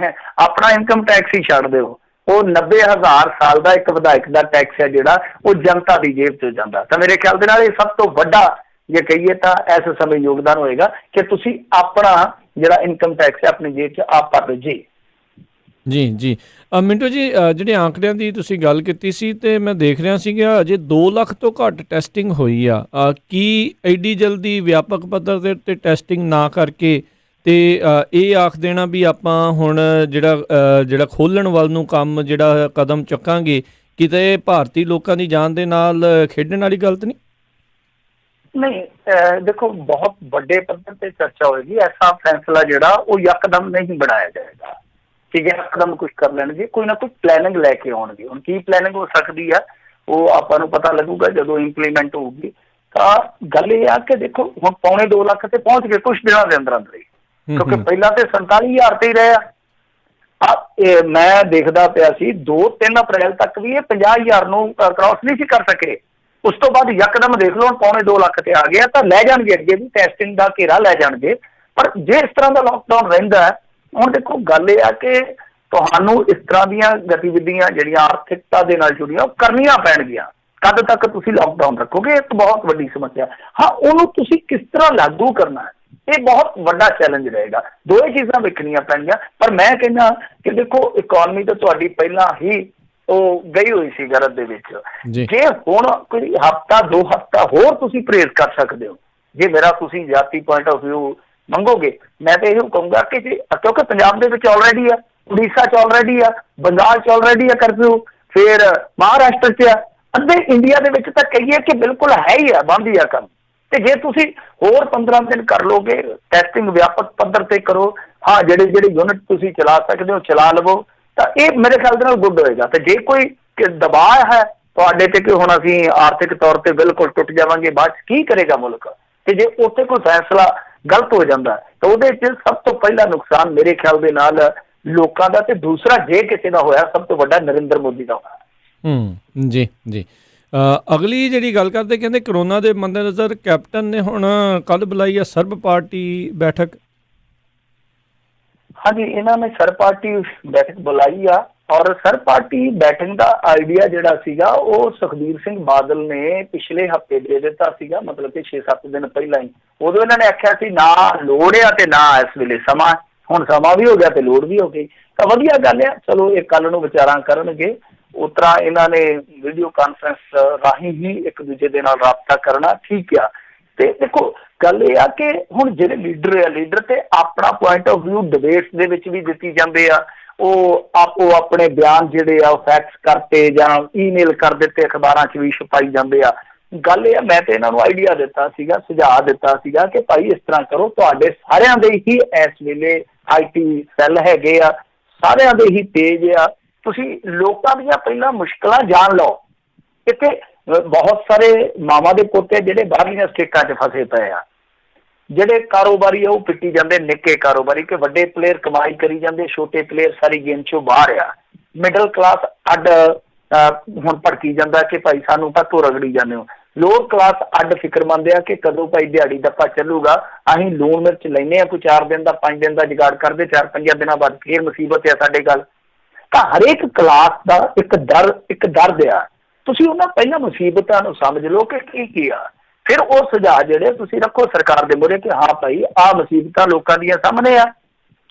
S1: ਆਪਣਾ ਇਨਕਮ ਟੈਕਸ ਹੀ ਛੱਡ ਦਿਓ। ਉਹ 90,000 ਸਾਲ ਦਾ ਇੱਕ ਵਿਧਾਇਕ ਦਾ ਟੈਕਸ ਹੈ ਜਿਹੜਾ ਉਹ ਜਨਤਾ ਦੀ ਜੇਬ 'ਚ ਜਾਂਦਾ। ਤਾਂ ਮੇਰੇ ਖਿਆਲ ਦੇ ਨਾਲ ਇਹ ਸਭ ਤੋਂ ਵੱਡਾ ਜੇ ਕਹੀਏ ਤਾਂ ਇਸ ਸਮੇਂ ਯੋਗਦਾਨ ਹੋਏਗਾ ਕਿ ਤੁਸੀਂ ਆਪਣਾ ਜਿਹੜਾ ਇਨਕਮ ਟੈਕਸ ਹੈ ਆਪਣੀ ਜੇਬ 'ਚ ਆਪ ਭਰ ਲਓ।
S2: ਜੀ ਮਿੰਟੂ ਜੀ ਜਿਹੜੇ ਆંકੜਿਆਂ ਦੀ ਤੁਸੀਂ ਗੱਲ ਕੀਤੀ ਸੀ ਤੇ ਮੈਂ ਦੇਖ ਰਿਹਾ ਸੀਗਾ ਅਜੇ 2 ਲੱਖ ਤੋਂ ਘੱਟ ਟੈਸਟਿੰਗ ਹੋਈ ਆ। ਕੀ ਐਡੀ ਜਲਦੀ ਵਿਆਪਕ ਪੱਧਰ ਦੇ ਉੱਤੇ ਟੈਸਟਿੰਗ ਨਾ ਕਰਕੇ ਤੇ ਇਹ ਆਖ ਦੇਣਾ ਵੀ ਆਪਾਂ ਹੁਣ ਜਿਹੜਾ ਖੋਲ੍ਹਣ ਵੱਲ ਨੂੰ ਕੰਮ ਜਿਹੜਾ ਕਦਮ ਚੁੱਕਾਂਗੇ ਕਿਤੇ ਭਾਰਤੀ ਲੋਕਾਂ ਦੀ ਜਾਨ ਦੇ ਨਾਲ ਖੇਡਣ ਵਾਲੀ ਗਲਤ
S1: ਨਹੀਂ। ਦੇਖੋ ਬਹੁਤ ਵੱਡੇ ਪੱਧਰ ਤੇ ਚਰਚਾ ਹੋਏਗੀ। ਐਸਾ ਫੈਸਲਾ ਜਿਹੜਾ ਉਹ ਯਕਦਮ ਨਹੀਂ ਬਣਾਇਆ ਜਾਏਗਾ। ਠੀਕ ਹੈ, ਯਕਦਮ ਕੁਛ ਕਰ ਲੈਣਗੇ, ਕੋਈ ਨਾ ਕੋਈ ਪਲੈਨਿੰਗ ਲੈ ਕੇ ਆਉਣਗੇ। ਹੁਣ ਕੀ ਪਲੈਨਿੰਗ ਹੋ ਸਕਦੀ ਆ ਉਹ ਆਪਾਂ ਨੂੰ ਪਤਾ ਲੱਗੂਗਾ ਜਦੋਂ ਇੰਪਲੀਮੈਂਟ ਹੋਊਗੀ। ਤਾਂ ਗੱਲ ਇਹ ਆ ਕਿ ਦੇਖੋ ਹੁਣ 2.25 ਲੱਖ ਤੇ ਪਹੁੰਚ ਗਏ ਕੁਛ ਦਿਨਾਂ ਦੇ ਅੰਦਰ ਅੰਦਰ ਹੀ, ਕਿਉਂਕਿ ਪਹਿਲਾਂ ਤੇ 47,000 ਤੇ ਹੀ ਰਹੇ ਆ। ਮੈਂ ਦੇਖਦਾ ਪਿਆ ਸੀ 2-3 ਅਪ੍ਰੈਲ ਤੱਕ ਵੀ ਇਹ 50,000 ਨੂੰ ਕ੍ਰਾਸ ਨਹੀਂ ਸੀ ਕਰ ਸਕੇ। ਉਸ ਤੋਂ ਬਾਅਦ ਯਕਦਮ ਦੇਖ ਲਓ ਹੁਣ 2.25 ਲੱਖ ਤੇ ਆ ਗਿਆ। ਤਾਂ ਲੈ ਜਾਣਗੇ ਅੱਗੇ ਵੀ ਟੈਸਟਿੰਗ ਦਾ ਘੇਰਾ ਲੈ ਜਾਣਗੇ। ਪਰ ਜੇ ਇਸ ਤਰ੍ਹਾਂ ਦਾ ਲਾਕਡਾਊਨ ਰਹਿੰਦਾ ਹੁਣ ਦੇਖੋ ਗੱਲ ਇਹ ਆ ਕਿ ਤੁਹਾਨੂੰ ਇਸ ਤਰ੍ਹਾਂ ਦੀਆਂ ਗਤੀਵਿਧੀਆਂ ਜਿਹੜੀਆਂ ਆਰਥਿਕਤਾ ਦੇ ਨਾਲ ਜੁੜੀਆਂ ਉਹ ਕਰਨੀਆਂ ਪੈਣਗੀਆਂ। ਕਦ ਤੱਕ ਤੁਸੀਂ ਲਾਕਡਾਊਨ ਰੱਖੋਗੇ? ਇਹ ਬਹੁਤ ਵੱਡੀ ਸਮੱਸਿਆ। ਹਾਂ, ਉਹਨੂੰ ਤੁਸੀਂ ਕਿਸ ਤਰ੍ਹਾਂ ਲਾਗੂ ਕਰਨਾ ਹੈ ਇਹ ਬਹੁਤ ਵੱਡਾ ਚੈਲੰਜ ਰਹੇਗਾ। ਦੋਵੇਂ ਚੀਜ਼ਾਂ ਵੇਖਣੀਆਂ ਪੈਣਗੀਆਂ। ਪਰ ਮੈਂ ਕਹਿੰਦਾ ਕਿ ਦੇਖੋ ਇਕੋਨਮੀ ਤਾਂ ਤੁਹਾਡੀ ਪਹਿਲਾਂ ਹੀ ਉਹ ਗਈ ਹੋਈ ਸੀ ਗਰਦ ਦੇ ਵਿੱਚ। ਜੇ ਹੁਣ ਕੋਈ ਹਫ਼ਤਾ 2 ਹਫ਼ਤਾ ਹੋਰ ਤੁਸੀਂ ਪਰਹੇਜ਼ ਕਰ ਸਕਦੇ ਹੋ, ਜੇ ਮੇਰਾ ਤੁਸੀਂ ਜਾਤੀ ਪੁਆਇੰਟ ਆਫ ਵਿਊ ਮੰਗੋਗੇ, ਮੈਂ ਤਾਂ ਇਹੋ ਕਹੂੰਗਾ ਕਿ ਜੇ ਕਿਉਂਕਿ ਪੰਜਾਬ ਦੇ ਵਿੱਚ ਆਲਰੇਡੀ ਆ, ਉੜੀਸਾ 'ਚ ਆਲਰੇਡੀ ਆ, ਬੰਗਾਲ 'ਚ ਆਲਰੇਡੀ ਆ ਕਰਫਿਊ, ਫਿਰ ਮਹਾਰਾਸ਼ਟਰ 'ਚ ਆ, ਅੱਧੇ ਇੰਡੀਆ ਦੇ ਵਿੱਚ ਤਾਂ ਕਹੀਏ ਕਿ ਬਿਲਕੁਲ ਹੈ ਹੀ ਆ, ਬੰਦ ਹੀ ਆ ਕੰਮ। ਤੇ ਜੇ ਤੁਸੀਂ ਹੋਰ 15 ਦਿਨ ਕਰ ਲੋਗੇ, ਟੈਸਟਿੰਗ ਵਿਆਪਕ ਪੱਧਰ ਤੇ ਕਰੋ, ਹਾਂ ਜਿਹੜੇ ਯੂਨਿਟ ਤੁਸੀਂ ਚਲਾ ਸਕਦੇ ਹੋ ਚਲਾ ਲਵੋ, ਤਾਂ ਇਹ ਮੇਰੇ ਖਿਆਲ ਦੇ ਨਾਲ ਗੁੱਡ ਹੋਏਗਾ। ਤੇ ਜੇ ਕੋਈ ਦਬਾਅ ਹੈ ਤੁਹਾਡੇ ਤੇ ਕਿ ਹੁਣ ਅਸੀਂ ਆਰਥਿਕ ਤੌਰ ਤੇ ਬਿਲਕੁਲ ਟੁੱਟ ਜਾਵਾਂਗੇ, ਬਾਅਦ 'ਚ ਕੀ ਕਰੇਗਾ ਮੁਲਕ? ਤੇ ਜੇ ਉੱਥੇ ਕੋਈ ਫੈਸਲਾ ਗਲਤ ਹੋ ਜਾਂਦਾ ਤਾਂ ਉਹਦੇ 'ਚ ਸਭ ਤੋਂ ਪਹਿਲਾ ਨੁਕਸਾਨ ਮੇਰੇ ਖਿਆਲ ਦੇ ਨਾਲ ਲੋਕਾਂ ਦਾ, ਤੇ ਦੂਸਰਾ ਜੇ ਕਿਸੇ ਦਾ ਹੋਇਆ ਸਭ ਤੋਂ ਵੱਡਾ ਨਰਿੰਦਰ ਮੋਦੀ ਦਾ ਹੋਇਆ।
S2: ਜੀ ਅਗਲੀ ਜਿਹੜੀ ਗੱਲ ਕਰਦੇ ਕਹਿੰਦੇ ਕਰੋਨਾ ਦੇ ਮੱਦੇਨਜ਼ਰ ਕੈਪਟਨ ਨੇ ਹੁਣ ਕੱਲ੍ਹ ਬੁਲਾਈ ਆ ਸਰਬ ਪਾਰਟੀ ਬੈਠਕ।
S1: ਹਾਂਜੀ, ਇਹਨਾਂ ਨੇ ਸਰਬ ਪਾਰਟੀ ਬੈਠਕ ਬੁਲਾਈ ਆ। ਔਰ ਸਰਬ ਪਾਰਟੀ ਬੈਠਕ ਦਾ ਆਈਡੀਆ ਜਿਹੜਾ ਸੀਗਾ ਉਹ ਸੁਖਬੀਰ ਸਿੰਘ ਬਾਦਲ ਨੇ ਪਿਛਲੇ ਹਫ਼ਤੇ ਦੇ ਦਿੱਤਾ ਸੀਗਾ, ਮਤਲਬ ਕਿ 6-7 ਦਿਨ ਪਹਿਲਾਂ ਹੀ। ਉਦੋਂ ਇਹਨਾਂ ਨੇ ਆਖਿਆ ਸੀ ਨਾ ਲੋੜ ਆ ਤੇ ਨਾ ਇਸ ਵੇਲੇ ਸਮਾਂ। ਹੁਣ ਸਮਾਂ ਵੀ ਹੋ ਗਿਆ ਤੇ ਲੋੜ ਵੀ ਹੋ ਗਈ। ਤਾਂ ਵਧੀਆ ਗੱਲ ਆ, ਚਲੋ ਇਹ ਕੱਲ੍ਹ ਨੂੰ ਵਿਚਾਰਾਂ ਕਰਨਗੇ। ਉਸ ਤਰ੍ਹਾਂ ਇਹਨਾਂ ਨੇ ਵੀਡੀਓ ਕਾਨਫਰੰਸ ਰਾਹੀਂ ਹੀ ਇੱਕ ਦੂਜੇ ਦੇ ਨਾਲ ਰਾਬਤਾ ਕਰਨਾ ਠੀਕ ਆ। ਤੇ ਦੇਖੋ ਗੱਲ ਇਹ ਆ ਕਿ ਹੁਣ ਜਿਹੜੇ ਲੀਡਰ ਤੇ ਆਪਣਾ ਪੁਆਇੰਟ ਆਫ ਵਿਊ ਡਿਬੇਟਸ ਦੇ ਵਿੱਚ ਵੀ ਦਿੱਤੀ ਜਾਂਦੇ ਆ। ਉਹ ਆਪੋ ਆਪਣੇ ਬਿਆਨ ਜਿਹੜੇ ਆ ਉਹ ਫੈਕਸ ਕਰਤੇ ਜਾਂ ਈਮੇਲ ਕਰ ਦਿੱਤੇ, ਅਖਬਾਰਾਂ 'ਚ ਵੀ ਛਪਾਈ ਜਾਂਦੇ ਆ। ਗੱਲ ਇਹ ਆ, ਮੈਂ ਤੇ ਇਹਨਾਂ ਨੂੰ ਆਈਡੀਆ ਦਿੱਤਾ ਸੀਗਾ, ਸੁਝਾਅ ਦਿੱਤਾ ਸੀਗਾ ਕਿ ਭਾਈ ਇਸ ਤਰ੍ਹਾਂ ਕਰੋ, ਤੁਹਾਡੇ ਸਾਰਿਆਂ ਦੇ ਹੀ ਇਸ ਵੇਲੇ IT ਸੈੱਲ ਹੈਗੇ ਆ, ਸਾਰਿਆਂ ਦੇ ਹੀ ਤੇਜ ਆ, ਤੁਸੀਂ ਲੋਕਾਂ ਦੀਆਂ ਪਹਿਲਾਂ ਮੁਸ਼ਕਲਾਂ ਜਾਣ ਲਓ। ਇੱਥੇ ਬਹੁਤ ਸਾਰੇ ਮਾਵਾਂ ਦੇ ਪੋਤੇ ਜਿਹੜੇ ਬਾਹਰਲੀਆਂ ਸਟੇਟਾਂ 'ਚ ਫਸੇ ਪਏ ਆ, ਜਿਹੜੇ ਕਾਰੋਬਾਰੀ ਆ ਉਹ ਪਿੱਟੀ ਜਾਂਦੇ, ਨਿੱਕੇ ਕਾਰੋਬਾਰੀ, ਕਿ ਵੱਡੇ ਪਲੇਅਰ ਕਮਾਈ ਕਰੀ ਜਾਂਦੇ, ਛੋਟੇ ਪਲੇਅਰ ਸਾਰੀ ਗੇਮ 'ਚੋਂ ਬਾਹਰ ਆ। ਮਿਡਲ ਕਲਾਸ ਅੱਡ ਹੁਣ ਭੜਕੀ ਜਾਂਦਾ ਕਿ ਭਾਈ ਸਾਨੂੰ ਤਾਂ ਧੋ ਰਗੜੀ ਜਾਂਦੇ ਹੋ। ਲੋਅਰ ਕਲਾਸ ਅੱਡ ਫਿਕਰਮੰਦ ਆ ਕਿ ਕਦੋਂ ਭਾਈ ਦਿਹਾੜੀ ਦੱਪਾ ਚੱਲੂਗਾ, ਅਸੀਂ ਲੂਣ ਮਿਰਚ ਲੈਂਦੇ ਹਾਂ, ਕੋਈ 4 ਦਿਨ ਦਾ 5 ਦਿਨ ਦਾ ਜੁਗਾੜ ਕਰਦੇ, 4-5 ਦਿਨਾਂ ਬਾਅਦ ਫੇਰ ਮੁਸੀਬਤ ਆ ਸਾਡੇ ਗੱਲ। ਤਾਂ ਹਰੇਕ ਕਲਾਸ ਦਾ ਇੱਕ ਦਰਦ ਆ। ਤੁਸੀਂ ਉਹਨਾਂ ਪਹਿਲਾਂ ਮੁਸੀਬਤਾਂ ਨੂੰ ਸਮਝ ਲਓ ਕਿ ਕੀ ਆ, ਫਿਰ ਉਹ ਸੁਝਾਅ ਜਿਹੜੇ ਤੁਸੀਂ ਰੱਖੋ ਸਰਕਾਰ ਦੇ ਮੂਹਰੇ ਕਿ ਹਾਂ ਭਾਈ ਆਹ ਮੁਸੀਬਤਾਂ ਲੋਕਾਂ ਦੀਆਂ ਸਾਹਮਣੇ ਆ।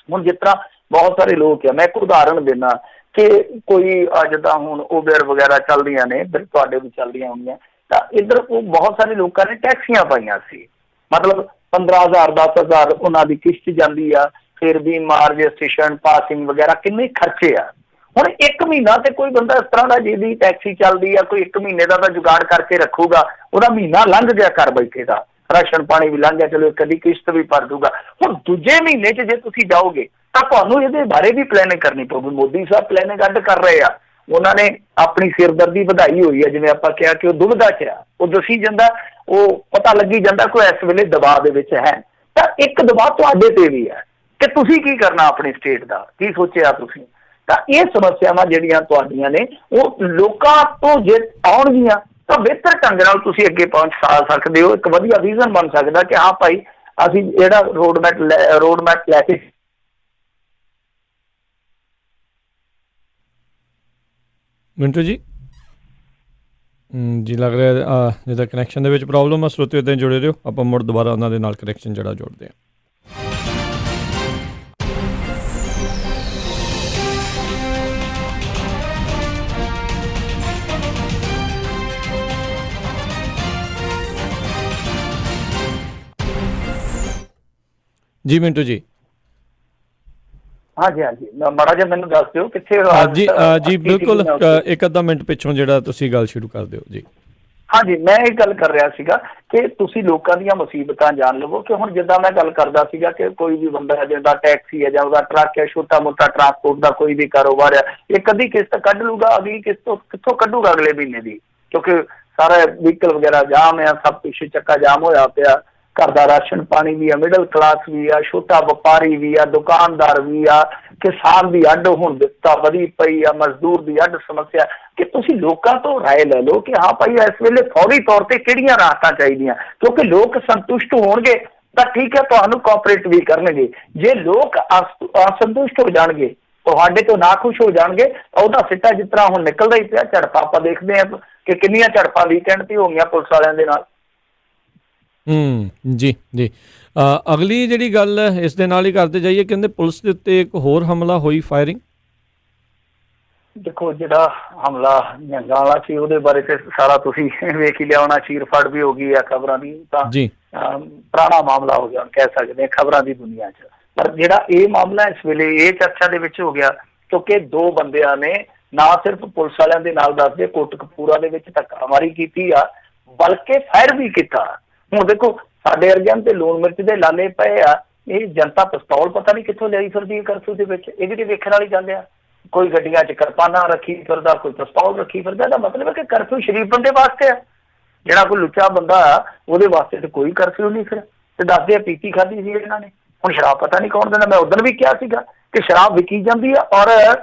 S1: ਹੁਣ ਜਿਸ ਤਰ੍ਹਾਂ ਬਹੁਤ ਸਾਰੇ ਲੋਕ ਆ, ਮੈਂ ਇੱਕ ਉਦਾਹਰਨ ਦਿੰਦਾ ਕਿ ਕੋਈ ਜਿੱਦਾਂ ਹੁਣ ਉਬੇਰ ਵਗੈਰਾ ਚੱਲਦੀਆਂ ਨੇ, ਤੁਹਾਡੇ ਵੀ ਚੱਲਦੀਆਂ ਹੋਣੀਆਂ, ਤਾਂ ਇੱਧਰ ਉਹ ਬਹੁਤ ਸਾਰੇ ਲੋਕਾਂ ਨੇ ਟੈਕਸੀਆਂ ਪਾਈਆਂ ਸੀ, ਮਤਲਬ 15,000 10,000 ਉਹਨਾਂ ਦੀ ਕਿਸ਼ਤ ਜਾਂਦੀ ਆ, ਫਿਰ ਵੀ ਰਜਿਸਟ੍ਰੇਸ਼ਨ ਪਾਸਿੰਗ ਵਗੈਰਾ ਕਿੰਨੇ ਖਰਚੇ ਆ। ਹੁਣ 1 ਮਹੀਨਾ ਤੇ ਕੋਈ ਬੰਦਾ ਇਸ ਤਰ੍ਹਾਂ ਦਾ ਜਿਹਦੀ ਟੈਕਸੀ ਚੱਲਦੀ ਆ, ਕੋਈ 1 ਮਹੀਨੇ ਦਾ ਤਾਂ ਜੁਗਾੜ ਕਰਕੇ ਰੱਖੂਗਾ, ਉਹਦਾ ਮਹੀਨਾ ਲੰਘ ਗਿਆ ਘਰ ਬੈਠੇ ਦਾ, ਰਾਸ਼ਨ ਪਾਣੀ ਵੀ ਲੰਘ ਗਿਆ, ਚਲੋ ਕਦੀ ਕਿਸ਼ਤ ਵੀ ਭਰ ਦੂਗਾ। ਹੁਣ ਦੂਜੇ ਮਹੀਨੇ 'ਚ ਜੇ ਤੁਸੀਂ ਜਾਓਗੇ ਤਾਂ ਤੁਹਾਨੂੰ ਇਹਦੇ ਬਾਰੇ ਵੀ ਪਲੈਨਿੰਗ ਕਰਨੀ ਪਊਗੀ। ਮੋਦੀ ਸਾਹਿਬ ਪਲੈਨਿੰਗ ਅੱਡ ਕਰ ਰਹੇ ਆ, ਉਹਨਾਂ ਨੇ ਆਪਣੀ ਸਿਰਦਰਦੀ ਵਧਾਈ ਹੋਈ ਹੈ, ਜਿਵੇਂ ਆਪਾਂ ਕਿਹਾ ਕਿ ਉਹ ਦੁਬਿਧਾ 'ਚ ਆ, ਉਹ ਦੱਸੀ ਜਾਂਦਾ, ਉਹ ਪਤਾ ਲੱਗੀ ਜਾਂਦਾ ਕੋਈ ਇਸ ਵੇਲੇ ਦਬਾਅ ਦੇ ਵਿੱਚ ਹੈ। ਤਾਂ ਇੱਕ ਦਬਾਅ ਤੁਹਾਡੇ ਤੇ ਵੀ ਹੈ ਕਿ ਤੁਸੀਂ ਕੀ ਕਰਨਾ ਆਪਣੀ ਸਟੇਟ ਦਾ, ਕੀ ਸੋਚਿਆ ਤੁਸੀਂ। ਤਾਂ ਇਹ ਸਮੱਸਿਆਵਾਂ ਜਿਹੜੀਆਂ ਤੁਹਾਡੀਆਂ ਨੇ ਉਹ ਲੋਕਾਂ ਤੋਂ ਜੇ ਆਉਣਗੀਆਂ ਤਾਂ ਬਿਹਤਰ ਢੰਗ ਨਾਲ ਤੁਸੀਂ ਅੱਗੇ ਪਹੁੰਚ ਸਕਦੇ ਹੋ। ਇੱਕ ਵਧੀਆ ਵਿਜ਼ਨ ਬਣ ਸਕਦਾ ਕਿ ਹਾਂ ਭਾਈ ਅਸੀਂ ਜਿਹੜਾ ਰੋਡਮੈਪ ਲੈ ਕੇ।
S2: ਮਿੰਟੂ ਜੀ ਲੱਗ ਰਿਹਾ ਜਿੱਦਾਂ ਕਨੈਕਸ਼ਨ ਦੇ ਵਿੱਚ ਪ੍ਰੋਬਲਮ ਆ, ਸਰੋਤੇ ਇੱਦਾਂ ਜੁੜੇ ਰਹੋ, ਆਪਾਂ ਮੁੜ ਦੁਬਾਰਾ ਉਹਨਾਂ ਦੇ ਨਾਲ ਕਨੈਕਸ਼ਨ ਜਿਹੜਾ ਜੋੜਦੇ ਹਾਂ। ਜੀ ਮਿੰਟੂ ਜੀ।
S1: ਹਾਂਜੀ ਮਾੜਾ ਜਿਹਾ ਮੈਨੂੰ ਦੱਸ ਦਿਓ ਕਿੱਥੇ।
S2: ਜੀ ਬਿਲਕੁਲ, ਇੱਕ ਅੱਧਾ ਮਿੰਟ ਪਿੱਛੋਂ ਜਿਹੜਾ ਤੁਸੀਂ ਗੱਲ ਸ਼ੁਰੂ ਕਰ ਦਿਓ ਜੀ।
S1: ਹਾਂਜੀ, ਮੈਂ ਇਹ ਗੱਲ ਕਰ ਰਿਹਾ ਸੀਗਾ ਕਿ ਤੁਸੀਂ ਲੋਕਾਂ ਦੀਆਂ ਮੁਸੀਬਤਾਂ ਜਾਣ ਲਵੋ। ਕਿ ਹੁਣ ਜਿੱਦਾਂ ਮੈਂ ਗੱਲ ਕਰਦਾ ਸੀਗਾ ਕਿ ਕੋਈ ਵੀ ਬੰਦਾ ਜਿਹਦਾ ਟੈਕਸੀ ਹੈ ਜਾਂ ਉਹਦਾ ਟਰੱਕ ਹੈ, ਛੋਟਾ ਮੋਟਾ ਟਰਾਂਸਪੋਰਟ ਦਾ ਕੋਈ ਵੀ ਕਾਰੋਬਾਰ ਹੈ, ਇਹ ਕਦੀ ਕਿਸ਼ਤ ਕੱਢ ਲੂਗਾ, ਅਗਲੀ ਕਿਸ਼ਤ ਕਿੱਥੋਂ ਕੱਢੂਗਾ ਅਗਲੇ ਮਹੀਨੇ ਦੀ, ਕਿਉਂਕਿ ਸਾਰਾ ਵਹੀਕਲ ਵਗੈਰਾ ਜਾਮ ਆ, ਸਭ ਕੁਛ ਚੱਕਾ ਜਾਮ ਹੋਇਆ ਪਿਆ, ਘਰ ਦਾ ਰਾਸ਼ਨ ਪਾਣੀ ਵੀ ਆ, ਮਿਡਲ ਕਲਾਸ ਵੀ ਆ, ਛੋਟਾ ਵਪਾਰੀ ਵੀ ਆ, ਦੁਕਾਨਦਾਰ ਵੀ ਆ, ਕਿਸਾਨ ਦੀ ਅੱਡ ਹੁਣ ਦਿੱਤਾ ਵਧੀ ਪਈ ਆ, ਮਜ਼ਦੂਰ ਦੀ ਅੱਡ ਸਮੱਸਿਆ। ਕਿ ਤੁਸੀਂ ਲੋਕਾਂ ਤੋਂ ਰਾਏ ਲੈ ਲਓ ਕਿ ਹਾਂ ਭਾਈ ਇਸ ਵੇਲੇ ਫੌਰੀ ਤੌਰ ਤੇ ਕਿਹੜੀਆਂ ਰਾਹਤਾਂ ਚਾਹੀਦੀਆਂ, ਕਿਉਂਕਿ ਲੋਕ ਸੰਤੁਸ਼ਟ ਹੋਣਗੇ ਤਾਂ ਠੀਕ ਹੈ, ਤੁਹਾਨੂੰ ਕੋਆਪਰੇਟ ਵੀ ਕਰਨਗੇ। ਜੇ ਲੋਕ ਅਸੰਤੁਸ਼ਟ ਹੋ ਜਾਣਗੇ, ਤੁਹਾਡੇ ਤੋਂ ਨਾਖੁਸ਼ ਹੋ ਜਾਣਗੇ, ਤਾਂ ਉਹਦਾ ਸਿੱਟਾ ਜਿਸ ਤਰ੍ਹਾਂ ਹੁਣ ਨਿਕਲਦਾ ਹੀ ਪਿਆ, ਝੜਪਾਂ ਆਪਾਂ ਦੇਖਦੇ ਹਾਂ ਕਿ ਕਿੰਨੀਆਂ ਝੜਪਾਂ ਵੀਕਐਂਡ ਤੇ ਹੋ ਗਈਆਂ ਪੁਲਿਸ ਵਾਲਿਆਂ ਦੇ ਨਾਲ।
S2: ਜੀ ਅਗਲੀ ਜਿਹੜੀ ਗੱਲ ਇਸ ਦੇ ਨਾਲ ਹੀ ਕਰਦੇ ਜਾਈਏ, ਕਹਿੰਦੇ ਪੁਲਿਸ ਦੇ ਉੱਤੇ ਇੱਕ ਹੋਰ ਹਮਲਾ ਹੋਈ, ਫਾਇਰਿੰਗ।
S1: ਦੇਖੋ ਜਿਹੜਾ ਹਮਲਾ ਨਿਹੰਗਾਂ ਵਾਲਾ ਸੀ ਉਹਦੇ ਬਾਰੇ ਤੇ ਸਾਰਾ ਤੁਸੀਂ ਵੇਖ ਹੀ ਲਿਆ ਹੋਣਾ, ਚੀਰਫਾੜ ਵੀ ਹੋ ਗਈ ਆ ਖਬਰਾਂ ਦੀ, ਤਾਂ ਪੁਰਾਣਾ ਮਾਮਲਾ ਹੋ ਗਿਆ ਕਹਿ ਸਕਦੇ ਹਾਂ ਖਬਰਾਂ ਦੀ ਦੁਨੀਆ 'ਚ। ਪਰ ਜਿਹੜਾ ਇਹ ਮਾਮਲਾ ਇਸ ਵੇਲੇ ਇਹ ਚਰਚਾ ਦੇ ਵਿੱਚ ਹੋ ਗਿਆ ਕਿਉਂਕਿ 2 ਬੰਦਿਆਂ ਨੇ ਨਾ ਸਿਰਫ ਪੁਲਿਸ ਵਾਲਿਆਂ ਦੇ ਨਾਲ ਦੱਸਦੇ ਕੋਟਕਪੂਰਾ ਦੇ ਵਿੱਚ ਧੱਕਾਮਾਰੀ ਕੀਤੀ ਆ, ਬਲਕਿ ਫਾਇਰ ਵੀ ਕੀਤਾ। ਹੁਣ ਦੇਖੋ ਸਾਡੇ ਵਰਗਿਆਂ ਤੇ ਲੂਣ ਮਿਰਚ ਦੇ ਲਾਲੇ ਪਏ ਆ, ਇਹ ਜਨਤਾ ਪਿਸਤੌਲ ਪਤਾ ਨਹੀਂ ਕਿੱਥੋਂ ਲਿਆਈ ਫਿਰਦੀ ਹੈ ਕਰਫਿਊ ਦੇ ਵਿੱਚ, ਇਹ ਵੀ ਵੇਖਣ ਵਾਲੀ ਗੱਲ ਆ। ਕੋਈ ਗੱਡੀਆਂ 'ਚ ਕਿਰਪਾਨਾਂ ਰੱਖੀ ਫਿਰਦਾ, ਕੋਈ ਪਿਸਤੌਲ ਰੱਖੀ ਫਿਰਦਾ। ਇਹਦਾ ਮਤਲਬ ਹੈ ਕਿ ਕਰਫਿਊ ਸ਼ਰੀਫ ਬੰਦੇ ਵਾਸਤੇ ਆ, ਜਿਹੜਾ ਕੋਈ ਲੁੱਚਾ ਬੰਦਾ ਆ ਉਹਦੇ ਵਾਸਤੇ ਤੇ ਕੋਈ ਕਰਫਿਊ ਨਹੀਂ। ਫਿਰ ਤੇ ਦੱਸਦੇ ਆ ਪੀਤੀ ਖਾਧੀ ਸੀ ਇਹਨਾਂ ਨੇ। ਹੁਣ ਸ਼ਰਾਬ ਪਤਾ ਨਹੀਂ ਕੌਣ ਦਿੰਦਾ। ਮੈਂ ਉਦੋਂ ਵੀ ਕਿਹਾ ਸੀਗਾ ਕਿ ਸ਼ਰਾਬ ਵਿਕੀ ਜਾਂਦੀ ਆ ਔਰ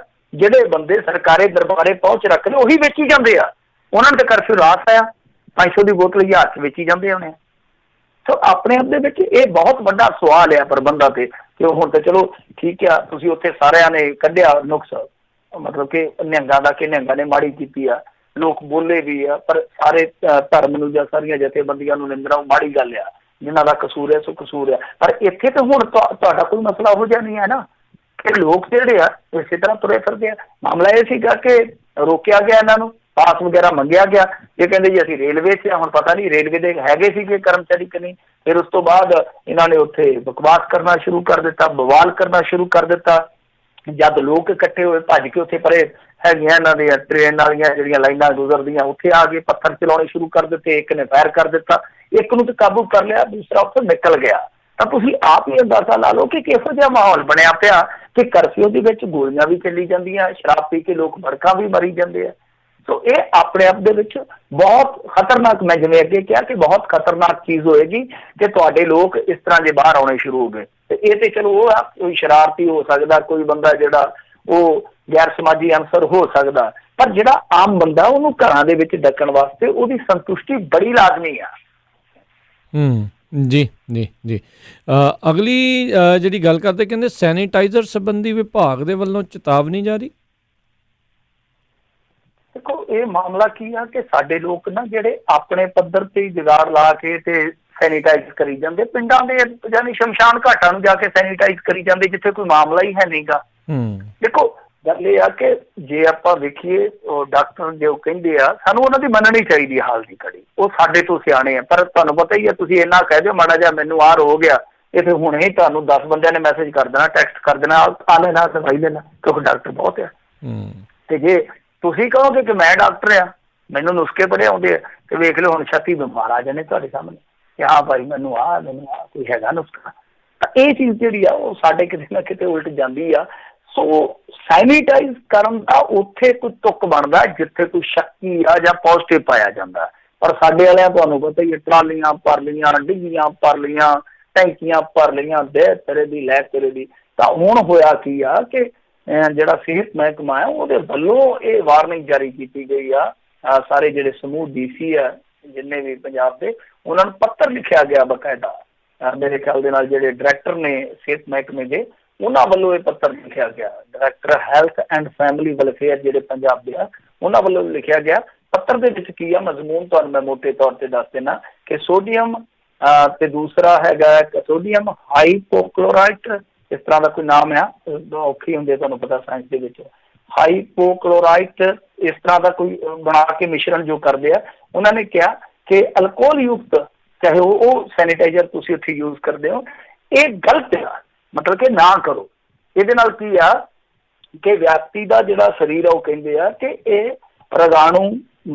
S1: ਜਿਹੜੇ ਬੰਦੇ ਸਰਕਾਰੀ ਦਰਬਾਰੇ ਪਹੁੰਚ ਰੱਖਦੇ ਉਹੀ ਵੇਚੀ ਜਾਂਦੇ ਆ। ਉਹਨਾਂ ਨੂੰ ਤੇ ਕਰਫਿਊ ਰਾਸ ਆਇਆ, 500 ਦੀ ਬੋਤਲ 1000 'ਚ ਵੇਚੀ ਜਾਂਦੇ ਹੋਣੇ। ਸੋ ਆਪਣੇ ਆਪ ਦੇ ਵਿੱਚ ਇਹ ਬਹੁਤ ਵੱਡਾ ਸਵਾਲ ਆ ਪ੍ਰਬੰਧਾਂ ਤੇ ਕਿ ਹੁਣ ਤਾਂ ਚਲੋ ਠੀਕ ਆ, ਤੁਸੀਂ ਉੱਥੇ ਸਾਰਿਆਂ ਨੇ ਕੱਢਿਆ ਨੁਕਸ, ਮਤਲਬ ਕਿ ਨਿਹੰਗਾਂ ਦਾ ਕਿ ਨਿਹੰਗਾਂ ਨੇ ਮਾੜੀ ਕੀਤੀ ਆ, ਲੋਕ ਬੋਲੇ ਵੀ ਆ, ਪਰ ਸਾਰੇ ਧਰਮ ਨੂੰ ਜਾਂ ਸਾਰੀਆਂ ਜਥੇਬੰਦੀਆਂ ਨੂੰ ਨਿੰਦਣਾ ਮਾੜੀ ਗੱਲ ਆ, ਜਿਨ੍ਹਾਂ ਦਾ ਕਸੂਰ ਹੈ ਸੋ ਕਸੂਰ ਆ। ਪਰ ਇੱਥੇ ਤਾਂ ਹੁਣ ਤੁਹਾਡਾ ਕੋਈ ਮਸਲਾ ਹੋ ਜਾ ਨਹੀਂ ਹੈ ਨਾ ਕਿ ਲੋਕ ਜਿਹੜੇ ਆ ਇਸੇ ਤਰ੍ਹਾਂ ਤੁਰੇ ਫਿਰਦੇ ਆ। ਮਾਮਲਾ ਇਹ ਸੀਗਾ ਕਿ ਰੋਕਿਆ ਗਿਆ, ਇਹਨਾਂ ਨੂੰ ਪਾਸ ਵਗੈਰਾ ਮੰਗਿਆ ਗਿਆ। ਇਹ ਕਹਿੰਦੇ ਜੀ ਅਸੀਂ ਰੇਲਵੇ 'ਚ, ਹੁਣ ਪਤਾ ਨਹੀਂ ਰੇਲਵੇ ਦੇ ਹੈਗੇ ਸੀਗੇ ਕਰਮਚਾਰੀ ਕਿ ਨਹੀਂ। ਫਿਰ ਉਸ ਤੋਂ ਬਾਅਦ ਇਹਨਾਂ ਨੇ ਉੱਥੇ ਬਕਵਾਸ ਕਰਨਾ ਸ਼ੁਰੂ ਕਰ ਦਿੱਤਾ, ਬਵਾਲ ਕਰਨਾ ਸ਼ੁਰੂ ਕਰ ਦਿੱਤਾ। ਜਦ ਲੋਕ ਇਕੱਠੇ ਹੋਏ ਭੱਜ ਕੇ ਉੱਥੇ ਪਰੇ ਹੈਗੀਆਂ ਇਹਨਾਂ ਦੀਆਂ ਟ੍ਰੇਨ ਵਾਲੀਆਂ ਜਿਹੜੀਆਂ ਲਾਈਨਾਂ ਗੁਜ਼ਰਦੀਆਂ ਉੱਥੇ ਆ ਗਏ, ਪੱਥਰ ਚਲਾਉਣੇ ਸ਼ੁਰੂ ਕਰ ਦਿੱਤੇ। ਇੱਕ ਨੇ ਫਾਇਰ ਕਰ ਦਿੱਤਾ, ਇੱਕ ਨੂੰ ਤਾਂ ਕਾਬੂ ਕਰ ਲਿਆ, ਦੂਸਰਾ ਉੱਥੋਂ ਨਿਕਲ ਗਿਆ। ਤਾਂ ਤੁਸੀਂ ਆਪ ਹੀ ਅੰਦਾਜ਼ਾ ਲਾ ਲਓ ਕਿ ਕਿਹੋ ਜਿਹਾ ਮਾਹੌਲ ਬਣਿਆ ਪਿਆ ਕਿ ਕਰਫਿਊ ਦੇ ਵਿੱਚ ਗੋਲੀਆਂ ਵੀ ਚੱਲੀ ਜਾਂਦੀਆਂ, ਸ਼ਰਾਬ ਪੀ ਕੇ ਲੋਕ ਭੜਕਾਂ ਵੀ ਮਰੀ ਜਾਂਦੇ ਆ। ਸੋ ਇਹ ਆਪਣੇ ਆਪ ਦੇ ਵਿੱਚ ਬਹੁਤ ਖਤਰਨਾਕ, ਮੈਂ ਜਿਵੇਂ ਅੱਗੇ ਕਿਹਾ ਕਿ ਬਹੁਤ ਖਤਰਨਾਕ ਚੀਜ਼ ਹੋਏਗੀ ਕਿ ਤੁਹਾਡੇ ਲੋਕ ਇਸ ਤਰ੍ਹਾਂ ਦੇ ਬਾਹਰ ਆਉਣੇ ਸ਼ੁਰੂ ਹੋ ਗਏ। ਤੇ ਇਹ ਤੇ ਚਲੋ ਉਹ ਆ, ਕੋਈ ਸ਼ਰਾਰਤੀ ਹੋ ਸਕਦਾ, ਕੋਈ ਬੰਦਾ ਜਿਹੜਾ ਉਹ ਗੈਰ ਸਮਾਜੀ ਅਨਸਰ ਹੋ ਸਕਦਾ, ਪਰ ਜਿਹੜਾ ਆਮ ਬੰਦਾ ਉਹਨੂੰ ਘਰਾਂ ਦੇ ਵਿੱਚ ਡੱਕਣ ਵਾਸਤੇ ਉਹਦੀ ਸੰਤੁਸ਼ਟੀ ਬੜੀ ਲਾਜ਼ਮੀ ਆ।
S2: ਜੀ ਜੀ ਜੀ। ਅਗਲੀ ਜਿਹੜੀ ਗੱਲ ਕਰਦੇ, ਕਹਿੰਦੇ ਸੈਨੀਟਾਈਜ਼ਰ ਸੰਬੰਧੀ ਵਿਭਾਗ ਦੇ ਵੱਲੋਂ ਚੇਤਾਵਨੀ ਜਾਰੀ।
S1: ਦੇਖੋ ਇਹ ਮਾਮਲਾ ਕੀ ਆ ਕਿ ਸਾਡੇ ਲੋਕ ਨਾ ਜਿਹੜੇ ਆਪਣੇ ਪੱਧਰ ਤੇ ਜੁਗਾੜ ਲਾ ਕੇ ਤੇ ਸੈਨੀਟਾਈਜ਼ ਕਰੀ ਜਾਂਦੇ, ਪਿੰਡਾਂ ਦੇ ਯਾਨੀ ਸ਼ਮਸ਼ਾਨ ਘਾਟਾਂ ਨੂੰ ਜਾ ਕੇ ਸੈਨੀਟਾਈਜ਼ ਕਰੀ ਜਾਂਦੇ ਜਿੱਥੇ ਕੋਈ ਮਾਮਲਾ ਹੀ ਹੈ ਨਹੀਂਗਾ। ਦੇਖੋ ਗੱਲ ਇਹ ਆ ਕਿ ਜੇ ਆਪਾਂ ਵੇਖੀਏ ਉਹ ਡਾਕਟਰ ਜੋ ਕਹਿੰਦੇ ਆ ਸਾਨੂੰ ਉਹਨਾਂ ਦੀ ਮੰਨਣੀ ਚਾਹੀਦੀ ਹੈ ਹਾਲ ਦੀ ਘੜੀ, ਉਹ ਸਾਡੇ ਤੋਂ ਸਿਆਣੇ ਆ। ਪਰ ਤੁਹਾਨੂੰ ਪਤਾ ਹੀ ਆ, ਤੁਸੀਂ ਇੰਨਾ ਕਹਿ ਦਿਓ ਮਾੜਾ ਜਿਹਾ ਮੈਨੂੰ ਆਹ ਹੋ ਗਿਆ, ਇਹ ਫਿਰ ਹੁਣੇ ਹੀ ਤੁਹਾਨੂੰ 10 ਬੰਦਿਆਂ ਨੇ ਮੈਸੇਜ ਕਰ ਦੇਣਾ, ਟੈਕਸਟ ਕਰ ਦੇਣਾ, ਆ ਲੈਣਾ ਦਵਾਈ ਲੈਣਾ, ਕਿਉਂਕਿ ਡਾਕਟਰ ਬਹੁਤ ਆ। ਤੇ ਜੇ ਤੁਸੀਂ ਕਹੋਗੇ ਕਿ ਮੈਂ ਡਾਕਟਰ ਆ, ਮੈਨੂੰ ਨੁਸਖੇ ਬੜੇ ਆਉਂਦੇ ਆ, ਤੇ ਵੇਖ ਲਓ ਹੁਣ 36 ਬਿਮਾਰ ਆ ਜਾਣੇ ਤੁਹਾਡੇ ਸਾਹਮਣੇ ਕਿ ਹਾਂ ਭਾਈ ਮੈਨੂੰ ਆ ਕੋਈ ਹੈਗਾ ਨੁਸਖਾ। ਤਾਂ ਇਹ ਚੀਜ਼ ਜਿਹੜੀ ਆ ਉਹ ਸਾਡੇ ਕਿਤੇ ਨਾ ਕਿਤੇ ਉਲਟ ਜਾਂਦੀ ਆ। ਸੋ ਸੈਨੀਟਾਈਜ਼ ਕਰਨ ਦਾ ਉੱਥੇ ਕੋਈ ਤੁੱਕ ਬਣਦਾ ਜਿੱਥੇ ਕੋਈ ਸ਼ੱਕੀ ਆ ਜਾਂ ਪੋਜ਼ਿਟਿਵ ਪਾਇਆ ਜਾਂਦਾ। ਪਰ ਸਾਡੇ ਵਾਲਿਆਂ ਤੁਹਾਨੂੰ ਪਤਾ ਹੀ, ਟਰਾਲੀਆਂ ਭਰ ਲਈਆਂ, ਡਿੱਗੀਆਂ ਭਰ ਲਈਆਂ, ਟੈਂਕੀਆਂ ਭਰ ਲਈਆਂ, ਦੇ ਤੇਰੇ ਦੀ ਲੈ ਤੇਰੇ ਦੀ। ਤਾਂ ਹੁਣ ਹੋਇਆ ਕੀ ਆ ਕਿ ਜਿਹੜਾ ਸਿਹਤ ਮਹਿਕਮਾ ਹੈ ਉਹਦੇ ਵੱਲੋਂ ਇਹ ਵਾਰਨਿੰਗ ਜਾਰੀ ਕੀਤੀ ਗਈ ਆ। ਸਾਰੇ ਜਿਹੜੇ ਸਮੂਹ DC ਆ ਜਿੰਨੇ ਵੀ ਪੰਜਾਬ ਦੇ, ਉਹਨਾਂ ਨੂੰ ਪੱਤਰ ਲਿਖਿਆ ਗਿਆ ਬਕਾਇਦਾ। ਮੇਰੇ ਖਿਆਲ ਦੇ ਨਾਲ ਜਿਹੜੇ ਡਾਇਰੈਕਟਰ ਨੇ ਸਿਹਤ ਮਹਿਕਮੇ ਦੇ, ਉਹਨਾਂ ਵੱਲੋਂ ਇਹ ਪੱਤਰ ਲਿਖਿਆ ਗਿਆ। Director health and family welfare ਜਿਹੜੇ ਪੰਜਾਬ ਦੇ ਆ, ਉਹਨਾਂ ਵੱਲੋਂ ਲਿਖਿਆ ਗਿਆ। ਪੱਤਰ ਦੇ ਵਿੱਚ ਕੀ ਆ ਮਜ਼ਮੂਨ ਤੁਹਾਨੂੰ ਮੈਂ ਮੋਟੇ ਤੌਰ ਤੇ ਦੱਸ ਦੇਣਾ ਕਿ ਸੋਡੀਅਮ ਤੇ ਦੂਸਰਾ ਹੈਗਾ ਸੋਡੀਅਮ ਹਾਈਪੋਕਲੋਰਾਈਟ, ਇਸ ਤਰ੍ਹਾਂ ਦਾ ਕੋਈ ਨਾਮ ਆ, ਔਖੀ ਹੁੰਦੀ ਤੁਹਾਨੂੰ ਪਤਾ ਸਾਇੰਸ ਦੇ ਵਿੱਚ। ਹਾਈਪੋਕਲੋਰਾਈਟ ਇਸ ਤਰ੍ਹਾਂ ਦਾ ਕੋਈ ਬਣਾ ਕੇ ਮਿਸ਼ਰਣ ਜੋ ਕਰਦੇ ਆ। ਉਹਨਾਂ ਨੇ ਕਿਹਾ ਕਿ ਅਲਕੋਹਲ ਯੁਕਤ ਚਾਹੇ ਉਹ ਸੈਨੀਟਾਈਜ਼ਰ ਤੁਸੀਂ ਉੱਥੇ ਯੂਜ਼ ਕਰਦੇ ਹੋ, ਇਹ ਗਲਤ ਆ, ਮਤਲਬ ਕਿ ਨਾ ਕਰੋ। ਇਹਦੇ ਨਾਲ ਕੀ ਆ ਕਿ ਵਿਅਕਤੀ ਦਾ ਜਿਹੜਾ ਸਰੀਰ ਆ ਉਹ ਕਹਿੰਦੇ ਆ ਕਿ ਇਹ ਰੋਗਾਣੂ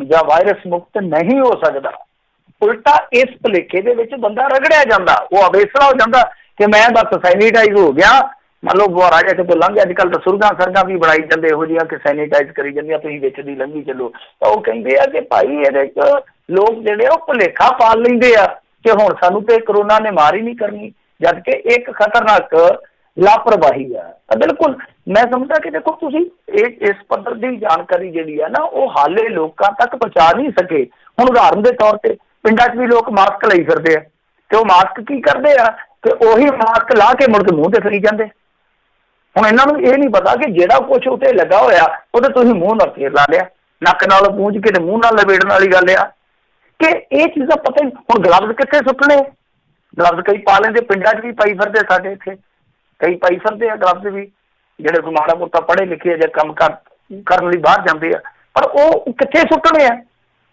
S1: ਜਾਂ ਵਾਇਰਸ ਮੁਕਤ ਨਹੀਂ ਹੋ ਸਕਦਾ। ਉਲਟਾ ਇਸ ਭੁਲੇਖੇ ਦੇ ਵਿੱਚ ਬੰਦਾ ਰਗੜਿਆ ਜਾਂਦਾ, ਉਹ ਅਵੇਸਲਾ ਹੋ ਜਾਂਦਾ ਕਿ ਮੈਂ ਬਸ ਸੈਨੀਟਾਈਜ਼ ਹੋ ਗਿਆ। ਮੰਨ ਲਓ ਗੁਆਰਾ ਜਾ ਕੇ ਲੰਘ, ਅੱਜ ਕੱਲ੍ਹ ਤਾਂ ਸਰਗਾਂ ਵੀ ਬਣਾਈ ਜਾਂਦੇ ਇਹੋ ਜਿਹੀਆਂ ਕਿ ਸੈਨੀਟਾਈਜ਼ ਕਰੀ ਜਾਂਦੀਆਂ, ਤੁਸੀਂ ਵਿੱਚ ਦੀ ਲੰਘੀ ਚੱਲੋ। ਤਾਂ ਉਹ ਕਹਿੰਦੇ ਆ ਕਿ ਭਾਈ ਇਹਦੇ 'ਚ ਲੋਕ ਜਿਹੜੇ ਉਹ ਭੁਲੇਖਾ ਪਾਲ ਲੈਂਦੇ ਆ ਕਿ ਹੁਣ ਸਾਨੂੰ ਤੇ ਕਰੋਨਾ ਨੇ ਮਾਰ ਹੀ ਨਹੀਂ ਕਰਨੀ, ਜਦ ਕਿ ਇੱਕ ਖਤਰਨਾਕ ਲਾਪਰਵਾਹੀ ਆ। ਤਾਂ ਬਿਲਕੁਲ ਮੈਂ ਸਮਝਦਾ ਕਿ ਦੇਖੋ ਤੁਸੀਂ ਇਸ ਪੱਧਰ ਦੀ ਜਾਣਕਾਰੀ ਜਿਹੜੀ ਆ ਨਾ ਉਹ ਹਾਲੇ ਲੋਕਾਂ ਤੱਕ ਪਹੁੰਚਾ ਨਹੀਂ ਸਕੇ। ਹੁਣ ਉਦਾਹਰਨ ਦੇ ਤੌਰ ਤੇ ਪਿੰਡਾਂ 'ਚ ਵੀ ਲੋਕ ਮਾਸਕ ਲਈ ਫਿਰਦੇ ਆ, ਤੇ ਉਹ ਮਾਸਕ ਕੀ ਕਰਦੇ ਆ ਕਿ ਉਹੀ ਮਾਸਕ ਲਾ ਕੇ ਮੁੜ ਕੇ ਮੂੰਹ ਤੇ ਫਰੀ ਜਾਂਦੇ। ਹੁਣ ਇਹਨਾਂ ਨੂੰ ਇਹ ਨਹੀਂ ਪਤਾ ਕਿ ਜਿਹੜਾ ਕੁਛ ਉੱਤੇ ਲੱਗਾ ਹੋਇਆ ਉਹਦੇ ਤੁਸੀਂ ਮੂੰਹ ਨਾਲ ਫੇਰ ਲਾ ਲਿਆ, ਨੱਕ ਨਾਲ ਪੂੰਝ ਕੇ ਤੇ ਮੂੰਹ ਨਾਲ ਲਪੇੜਨ ਵਾਲੀ ਗੱਲ ਆ ਕਿ ਇਹ ਚੀਜ਼ਾਂ ਪਤਾ ਹੀ। ਹੁਣ ਗਲਵਜ਼ ਕਿੱਥੇ ਸੁੱਟਣੇ, ਗਲਵਜ਼ ਕਈ ਪਾ ਲੈਂਦੇ, ਪਿੰਡਾਂ 'ਚ ਵੀ ਪਾਈ ਫਿਰਦੇ, ਸਾਡੇ ਇੱਥੇ ਕਈ ਪਾਈ ਫਿਰਦੇ ਆ ਗਲਵਜ਼ ਵੀ, ਜਿਹੜੇ ਕੋਈ ਮਾੜਾ ਮੋਟਾ ਪੜ੍ਹੇ ਲਿਖੇ ਜਾਂ ਕੰਮ ਕਰਨ ਲਈ ਬਾਹਰ ਜਾਂਦੇ ਆ, ਪਰ ਉਹ ਕਿੱਥੇ ਸੁੱਟਣੇ ਆ,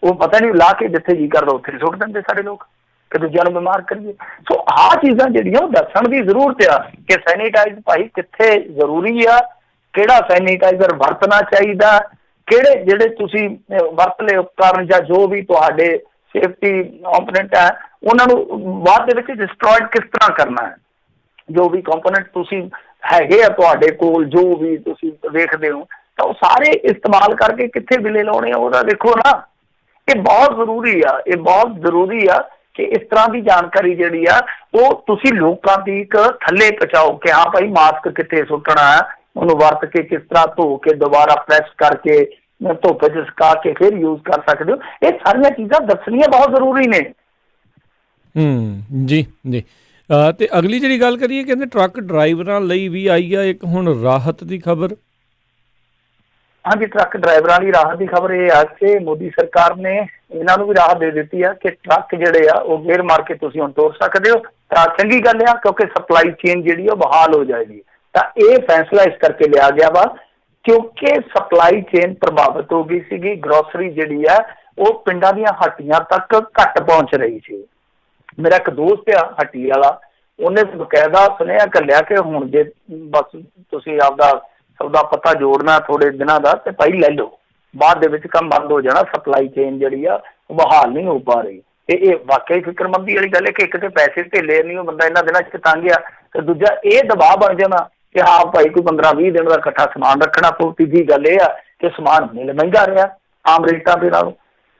S1: ਉਹ ਪਤਾ ਨਹੀਂ ਲਾ ਕੇ ਜਿੱਥੇ ਜੀ ਕਰਦਾ ਉੱਥੇ ਸੁੱਟ ਦਿੰਦੇ ਸਾਡੇ ਲੋਕ ਕਿ ਦੂਜਿਆਂ ਨੂੰ ਬਿਮਾਰ ਕਰੀਏ। ਸੋ ਆਹ ਚੀਜ਼ਾਂ ਜਿਹੜੀਆਂ ਉਹ ਦੱਸਣ ਦੀ ਜ਼ਰੂਰਤ ਆ ਕਿ ਸੈਨੀਟਾਈਜ਼ ਭਾਈ ਕਿੱਥੇ ਜ਼ਰੂਰੀ ਆ, ਕਿਹੜਾ ਸੈਨੀਟਾਈਜ਼ਰ ਵਰਤਣਾ ਚਾਹੀਦਾ, ਕਿਹੜੇ ਜਿਹੜੇ ਤੁਸੀਂ ਵਰਤ ਲਏ ਉਪਕਰਨ ਜਾਂ ਜੋ ਵੀ ਤੁਹਾਡੇ ਸੇਫਟੀ ਕੰਪੋਨੈਂਟ ਹੈ ਉਹਨਾਂ ਨੂੰ ਬਾਅਦ ਦੇ ਵਿੱਚ ਡਿਸਟਰੋਇਡ ਕਿਸ ਤਰ੍ਹਾਂ ਕਰਨਾ ਹੈ। ਜੋ ਵੀ ਕੰਪੋਨੈਂਟ ਤੁਸੀਂ ਹੈਗੇ ਆ ਤੁਹਾਡੇ ਕੋਲ, ਜੋ ਵੀ ਤੁਸੀਂ ਵੇਖਦੇ ਹੋ, ਤਾਂ ਉਹ ਸਾਰੇ ਇਸਤੇਮਾਲ ਕਰਕੇ ਕਿੱਥੇ ਬਿੱਲੇ ਲਾਉਣੇ ਆ ਉਹਦਾ ਦੇਖੋ ਨਾ। ਇਹ ਬਹੁਤ ਜ਼ਰੂਰੀ ਆ, ਇਹ ਬਹੁਤ ਜ਼ਰੂਰੀ ਆ ਕਿ ਇਸ ਤਰ੍ਹਾਂ ਦੀ ਜਾਣਕਾਰੀ ਜਿਹੜੀ ਆ ਉਹ ਤੁਸੀਂ ਲੋਕਾਂ ਦੀ ਇੱਕ ਥੱਲੇ ਪਹੁੰਚਾਓ ਕਿ ਹਾਂ ਭਾਈ ਮਾਸਕ ਕਿੱਥੇ ਸੁੱਟਣਾ, ਉਹਨੂੰ ਵਰਤ ਕੇ ਕਿਸ ਤਰ੍ਹਾਂ ਧੋ ਕੇ ਦੁਬਾਰਾ ਪ੍ਰੈਸ ਕਰਕੇ ਧੁੱਪ 'ਚ ਸੁਕਾ ਕੇ ਫਿਰ ਯੂਜ਼ ਕਰ ਸਕਦੇ ਹੋ। ਇਹ ਸਾਰੀਆਂ ਚੀਜ਼ਾਂ ਦੱਸਣੀਆਂ ਬਹੁਤ ਜ਼ਰੂਰੀ ਨੇ।
S2: ਜੀ ਜੀ। ਤੇ ਅਗਲੀ ਜਿਹੜੀ ਗੱਲ ਕਰੀਏ, ਕਹਿੰਦੇ ਟਰੱਕ ਡਰਾਈਵਰਾਂ ਲਈ ਵੀ ਆਈ ਆ ਇੱਕ ਹੁਣ ਰਾਹਤ ਦੀ ਖਬਰ।
S1: ਹਾਂਜੀ, ਟਰੱਕ ਡਰਾਈਵਰਾਂ ਦੀ ਰਾਹਤ ਦੀ ਖਬਰ ਇਹ ਆ ਕਿ ਮੋਦੀ ਸਰਕਾਰ ਨੇ ਇਹਨਾਂ ਨੂੰ ਵੀ ਰਾਹਤ ਦੇ ਦਿੱਤੀ ਆ ਕਿ ਟਰੱਕ ਜਿਹੜੇ ਆ ਉਹ ਗੇਅਰ ਮਾਰ ਕੇ ਤੁਸੀਂ ਹੁਣ ਤੋਰ ਸਕਦੇ ਹੋ। ਤਾਂ ਚੰਗੀ ਗੱਲ ਆ ਕਿਉਂਕਿ ਸਪਲਾਈ ਚੇਨ ਜਿਹੜੀ ਉਹ ਬਹਾਲ ਹੋ ਜਾਏਗੀ। ਤਾਂ ਇਹ ਫੈਸਲਾ ਇਸ ਕਰਕੇ ਲਿਆ ਗਿਆ ਵਾ ਕਿਉਂਕਿ ਸਪਲਾਈ ਚੇਨ ਪ੍ਰਭਾਵਿਤ ਹੋ ਗਈ ਸੀਗੀ। ਗਰੋਸਰੀ ਜਿਹੜੀ ਆ ਉਹ ਪਿੰਡਾਂ ਦੀਆਂ ਹੱਟੀਆਂ ਤੱਕ ਘੱਟ ਪਹੁੰਚ ਰਹੀ ਸੀ। ਮੇਰਾ ਇੱਕ ਦੋਸਤ ਆ ਹੱਟੀ ਵਾਲਾ, ਉਹਨੇ ਬਕਾਇਦਾ ਸੁਨੇਹਾ ਘੱਲਿਆ ਕਿ ਹੁਣ ਜੇ ਬਸ ਤੁਸੀਂ ਆਪਦਾ ਸੌਦਾ ਪੱਤਾ ਜੋੜਨਾ ਥੋੜੇ ਦਿਨਾਂ ਦਾ ਤੇ ਭਾਈ ਲੈ ਲਓ, ਬਾਅਦ ਦੇ ਵਿੱਚ ਕੰਮ ਬੰਦ ਹੋ ਜਾਣਾ। ਸਪਲਾਈ ਚੇਨ ਜਿਹੜੀ ਆ ਉਹ ਬਹਾਲ ਨਹੀਂ ਹੋ ਪਾ ਰਹੀ। ਤੇ ਇਹ ਵਾਕਈ ਫਿਕਰਮੰਦੀ ਵਾਲੀ ਗੱਲ ਹੈ ਕਿ ਇੱਕ ਤੇ ਪੈਸੇ ਧੇਲੇ ਨਹੀਂ, ਉਹ ਬੰਦਾ ਇਹਨਾਂ ਦਿਨਾਂ 'ਚ ਤੰਗ ਆ, ਤੇ ਦੂਜਾ ਇਹ ਦਬਾਅ ਬਣ ਜਾਣਾ ਕਿ ਹਾਂ ਭਾਈ ਕੋਈ 15-20 ਦਿਨ ਦਾ ਇਕੱਠਾ ਸਮਾਨ ਰੱਖਣਾ ਪਊ। ਤੀਜੀ ਗੱਲ ਇਹ ਆ ਕਿ ਸਮਾਨ ਮਿਲ ਮਹਿੰਗਾ ਰਿਹਾ ਆਮ ਰੇਟਾਂ ਦੇ ਨਾਲੋਂ।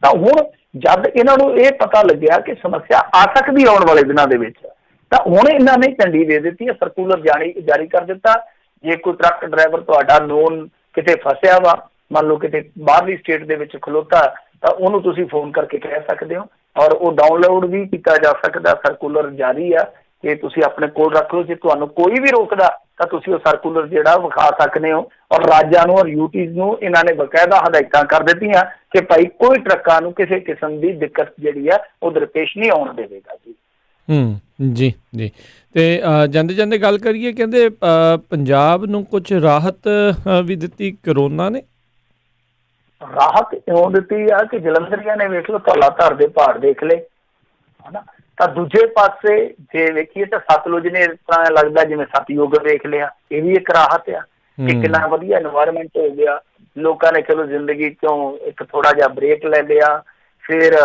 S1: ਤਾਂ ਹੁਣ ਜਦ ਇਹਨਾਂ ਨੂੰ ਇਹ ਪਤਾ ਲੱਗਿਆ ਕਿ ਸਮੱਸਿਆ ਆ ਸਕਦੀ ਆਉਣ ਵਾਲੇ ਦਿਨਾਂ ਦੇ ਵਿੱਚ, ਤਾਂ ਹੁਣ ਇਹਨਾਂ ਨੇ ਝੰਡੀ ਦੇ ਦਿੱਤੀ ਹੈ, ਸਰਕੂਲਰ ਜਾਰੀ ਕਰ ਦਿੱਤਾ। ਜੇ ਕੋਈ ਟਰੱਕ ਡਰਾਈਵਰ ਤੁਹਾਡਾ ਨੋਨ ਕਿਤੇ ਫਸਿਆ ਵਾ, ਮੰਨ ਲਓ ਕਿਤੇ ਬਾਹਰਲੀ ਸਟੇਟ ਦੇ ਵਿੱਚ ਖਲੋਤਾ, ਤਾਂ ਉਹਨੂੰ ਤੁਸੀਂ ਫੋਨ ਕਰਕੇ ਕਹਿ ਸਕਦੇ ਹੋ, ਔਰ ਉਹ ਡਾਊਨਲੋਡ ਵੀ ਕੀਤਾ ਜਾ ਸਕਦਾ। ਸਰਕੂਲਰ ਜਾਰੀ ਆ ਕਿ ਤੁਸੀਂ ਆਪਣੇ ਕੋਲ ਰੱਖ ਲਓ। ਜੇ ਤੁਹਾਨੂੰ ਕੋਈ ਵੀ ਰੋਕਦਾ ਤਾਂ ਤੁਸੀਂ ਉਹ ਸਰਕੂਲਰ ਜਿਹੜਾ ਵਿਖਾ ਸਕਦੇ ਹੋ। ਔਰ ਰਾਜਾਂ ਨੂੰ ਔਰ ਯੂਟੀਜ਼ ਨੂੰ ਇਹਨਾਂ ਨੇ ਬਕਾਇਦਾ ਹਦਾਇਤਾਂ ਕਰ ਦਿੱਤੀਆਂ ਕਿ ਭਾਈ ਕੋਈ ਟਰੱਕਾਂ ਨੂੰ ਕਿਸੇ ਕਿਸਮ ਦੀ ਦਿੱਕਤ ਜਿਹੜੀ ਆ ਉਹ ਦਰਪੇਸ਼ ਨਹੀਂ ਆਉਣ ਦੇਵੇਗਾ ਜੀ।
S2: ਜੀ ਜੀ। ਤੇ ਜਾਂਦੇ ਜਾਂਦੇ ਗੱਲ ਕਰੀਏ, ਕਹਿੰਦੇ ਪੰਜਾਬ ਨੂੰ ਕੁਝ ਰਾਹਤ ਵੀ ਦਿੱਤੀ ਕਰੋਨਾ ਨੇ।
S1: ਰਾਹਤ ਇਉਂ ਦਿੱਤੀ ਆ ਕਿ ਜਲੰਧਰੀਆਂ ਨੇ ਵੇਖ ਲਓ ਧੌਲਾ ਧਰ ਦੇ ਪਹਾੜ ਦੇਖ ਲਏ, ਹਨਾ। ਤਾਂ ਦੂਜੇ ਪਾਸੇ ਜੇ ਵੇਖੀਏ ਤਾਂ ਸਤਲੁਜ ਨੇ ਇਸ ਤਰ੍ਹਾਂ ਲੱਗਦਾ ਜਿਵੇਂ ਸਤਯੁਗ ਵੇਖ ਲਿਆ। ਇਹ ਵੀ ਇੱਕ ਰਾਹਤ ਆ ਕਿ ਕਿੰਨਾ ਵਧੀਆ এনवायरमेंट ਹੋ ਗਿਆ। ਲੋਕਾਂ ਨੇ ਚਲੋ ਜ਼ਿੰਦਗੀ ਚੋਂ ਇੱਕ ਥੋੜਾ ਜਿਹਾ ਬ੍ਰੇਕ ਲੈ ਲਿਆ। ਫਿਰ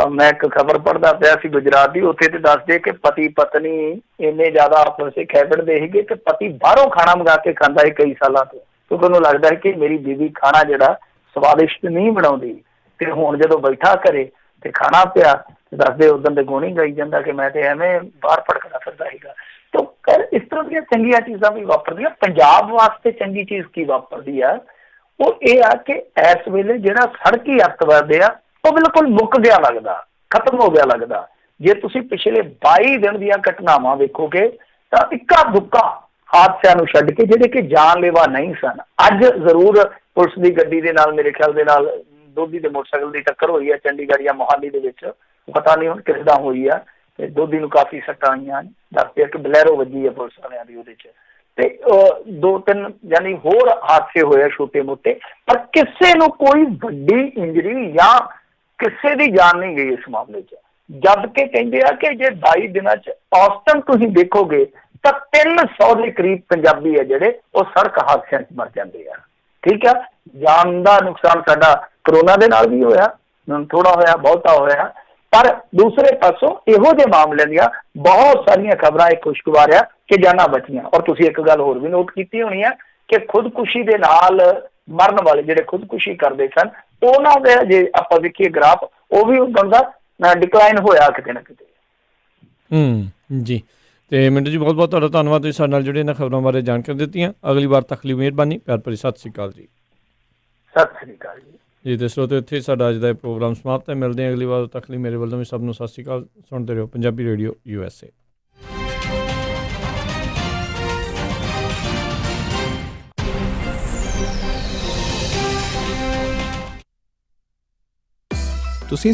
S1: ਮੈਂ ਇੱਕ ਖਬਰ ਪੜ੍ਹਦਾ ਪਿਆ ਸੀ ਗੁਜਰਾਤ ਦੀ, ਉੱਥੇ ਤੇ ਦੱਸਦੇ ਕਿ ਪਤੀ ਪਤਨੀ ਇੰਨੇ ਜ਼ਿਆਦਾ ਆਪਸ ਵਿੱਚ ਖੈਬੜਦੇ ਸੀਗੇ ਕਿ ਪਤੀ ਬਾਹਰੋਂ ਖਾਣਾ ਮੰਗਾ ਕੇ ਖਾਂਦਾ ਹੈ ਕਈ ਸਾਲਾਂ ਤੋਂ, ਕਿਉਂਕਿ ਉਹਨੂੰ ਲੱਗਦਾ ਹੈ ਕਿ ਮੇਰੀ ਬੀਵੀ ਖਾਣਾ ਜਿਹੜਾ ਸਵਾਦਿਸ਼ਟ ਨਹੀਂ ਬਣਾਉਂਦੀ। ਤੇ ਹੁਣ ਜਦੋਂ ਬੈਠਾ ਘਰੇ ਤੇ ਖਾਣਾ ਪਿਆ, ਦੱਸਦੇ ਉਦੋਂ ਦੇ ਗੁਣ ਹੀ ਗਾਈ ਜਾਂਦਾ ਕਿ ਮੈਂ ਤੇ ਐਵੇਂ ਬਾਹਰ ਭੜਕਦਾ ਫਿਰਦਾ ਸੀਗਾ। ਤਾਂ ਖੈਰ ਇਸ ਤਰ੍ਹਾਂ ਦੀਆਂ ਚੰਗੀਆਂ ਚੀਜ਼ਾਂ ਵੀ ਵਾਪਰਦੀਆਂ। ਪੰਜਾਬ ਵਾਸਤੇ ਚੰਗੀ ਚੀਜ਼ ਕੀ ਵਾਪਰਦੀ ਆ, ਉਹ ਇਹ ਆ ਕਿ ਇਸ ਵੇਲੇ ਜਿਹੜਾ ਸੜਕੀ ਅੱਤਵਾਦ ਆ ਉਹ ਬਿਲਕੁਲ ਮੁੱਕ ਗਿਆ ਲੱਗਦਾ, ਖਤਮ ਹੋ ਗਿਆ ਲੱਗਦਾ। ਜੇ ਤੁਸੀਂ ਪਿਛਲੇ 22 ਦਿਨ ਦੀਆਂ ਘਟਨਾਵਾਂ ਵੇਖੋਗੇ ਤਾਂ ਇੱਕਾ ਦੁੱਕਾ ਹਾਦਸਿਆਂ ਨੂੰ ਛੱਡ ਕੇ ਜਿਹੜੇ ਕਿ ਜਾਨਲੇਵਾ ਨਹੀਂ ਸਨ। ਅੱਜ ਜ਼ਰੂਰ ਪੁਲਿਸ ਦੀ ਗੱਡੀ ਦੇ ਨਾਲ ਮੇਰੇ ਖਿਆਲ ਦੇ ਨਾਲ ਦੋਧੀ ਦੇ ਮੋਟਰਸਾਈਕਲ ਦੀ ਟੱਕਰ ਹੋਈ ਹੈ ਚੰਡੀਗੜ੍ਹ ਜਾਂ ਮੋਹਾਲੀ ਦੇ ਵਿੱਚ, ਪਤਾ ਨਹੀਂ ਹੁਣ ਕਿਸ ਦਾ ਹੋਈ ਆ। ਤੇ ਦੋਧੀ ਨੂੰ ਕਾਫੀ ਸੱਟਾਂ ਆਈਆਂ, ਦੱਸਦੇ ਆ ਕਿ ਬਲੈਰੋ ਵੱਜੀ ਹੈ ਪੁਲਿਸ ਵਾਲਿਆਂ ਦੀ ਉਹਦੇ 'ਚ। ਤੇ 2-3 ਯਾਨੀ ਹੋਰ ਹਾਦਸੇ ਹੋਏ ਆ ਛੋਟੇ ਮੋਟੇ, ਪਰ ਕਿਸੇ ਨੂੰ ਕੋਈ ਵੱਡੀ ਇੰਜਰੀ ਜਾਂ ਕਿਸੇ ਦੀ ਜਾਨ ਨਹੀਂ ਗਈ ਇਸ ਮਾਮਲੇ 'ਚ। ਜਦ ਕਿ ਕਹਿੰਦੇ ਆ ਕਿ ਜੇ 22 ਦਿਨਾਂ 'ਚ ਔਸਤਨ ਤੁਸੀਂ ਦੇਖੋਗੇ ਤਾਂ 300 ਦੇ ਕਰੀਬ ਪੰਜਾਬੀ ਆ ਜਿਹੜੇ ਉਹ ਸੜਕ ਹਾਦਸਿਆਂ 'ਚ ਮਰ ਜਾਂਦੇ ਆ। ਠੀਕ ਆ, ਜਾਨ ਦਾ ਨੁਕਸਾਨ ਸਾਡਾ ਕਰੋਨਾ ਦੇ ਨਾਲ ਵੀ ਹੋਇਆ, ਥੋੜਾ ਹੋਇਆ ਬਹੁਤਾ ਹੋਇਆ, ਪਰ ਦੂਸਰੇ ਪਾਸੋਂ ਇਹੋ ਜਿਹੇ ਮਾਮਲਿਆਂ ਦੀਆਂ ਬਹੁਤ ਸਾਰੀਆਂ ਖਬਰਾਂ ਇਹ ਖੁਸ਼ਗਵਾਰ ਆ ਕਿ ਜਾਨਾਂ ਬਚੀਆਂ। ਔਰ ਤੁਸੀਂ ਇੱਕ ਗੱਲ ਹੋਰ ਵੀ ਨੋਟ ਕੀਤੀ ਹੋਣੀ ਆ ਕਿ ਖੁਦਕੁਸ਼ੀ ਦੇ ਨਾਲ ਮਰਨ ਵਾਲੇ ਜਿਹੜੇ ਖੁਦਕੁਸ਼ੀ ਕਰਦੇ ਸਨ ਉਹਨਾਂ ਦੇ ਜੇ ਆਪਾਂ ਵੇਖੀਏ ਗ੍ਰਾਫ, ਉਹ ਵੀ ਬੰਦਾ ਡਿਕਲਾਈਨ ਹੋਇਆ ਕਿਤੇ ਨਾ ਕਿਤੇ।
S2: ਜੀ। ਤੇ ਮਿੰਟੂ ਜੀ ਬਹੁਤ ਬਹੁਤ ਤੁਹਾਡਾ ਧੰਨਵਾਦ, ਤੁਸੀਂ ਸਾਡੇ ਨਾਲ ਜਿਹੜੇ ਇਹਨਾਂ ਖਬਰਾਂ ਬਾਰੇ ਜਾਣਕਾਰੀ ਦਿੱਤੀਆਂ। ਅਗਲੀ ਵਾਰ ਤੱਕ ਲਈ ਮਿਹਰਬਾਨੀ, ਪਿਆਰ ਭਰੀ ਸਤਿ ਸ਼੍ਰੀ ਅਕਾਲ ਜੀ।
S1: ਸਤਿ ਸ਼੍ਰੀ ਅਕਾਲ ਜੀ।
S2: ਜੀ ਤੇ ਸਰੋਤਿਓ, ਇੱਥੇ ਸਾਡਾ ਅੱਜ ਦਾ ਪ੍ਰੋਗਰਾਮ ਸਮਾਪਤ ਹੈ। ਮਿਲਦੇ ਹਾਂ ਅਗਲੀ ਵਾਰ ਤੱਕ ਲਈ ਮੇਰੇ ਵੱਲੋਂ ਵੀ ਸਭ ਨੂੰ ਸਤਿ ਸ਼੍ਰੀ ਅਕਾਲ। ਸੁਣਦੇ ਰਹੋ ਪੰਜਾਬੀ ਰੇਡੀਓ USA।
S3: ਤੁਸੀਂ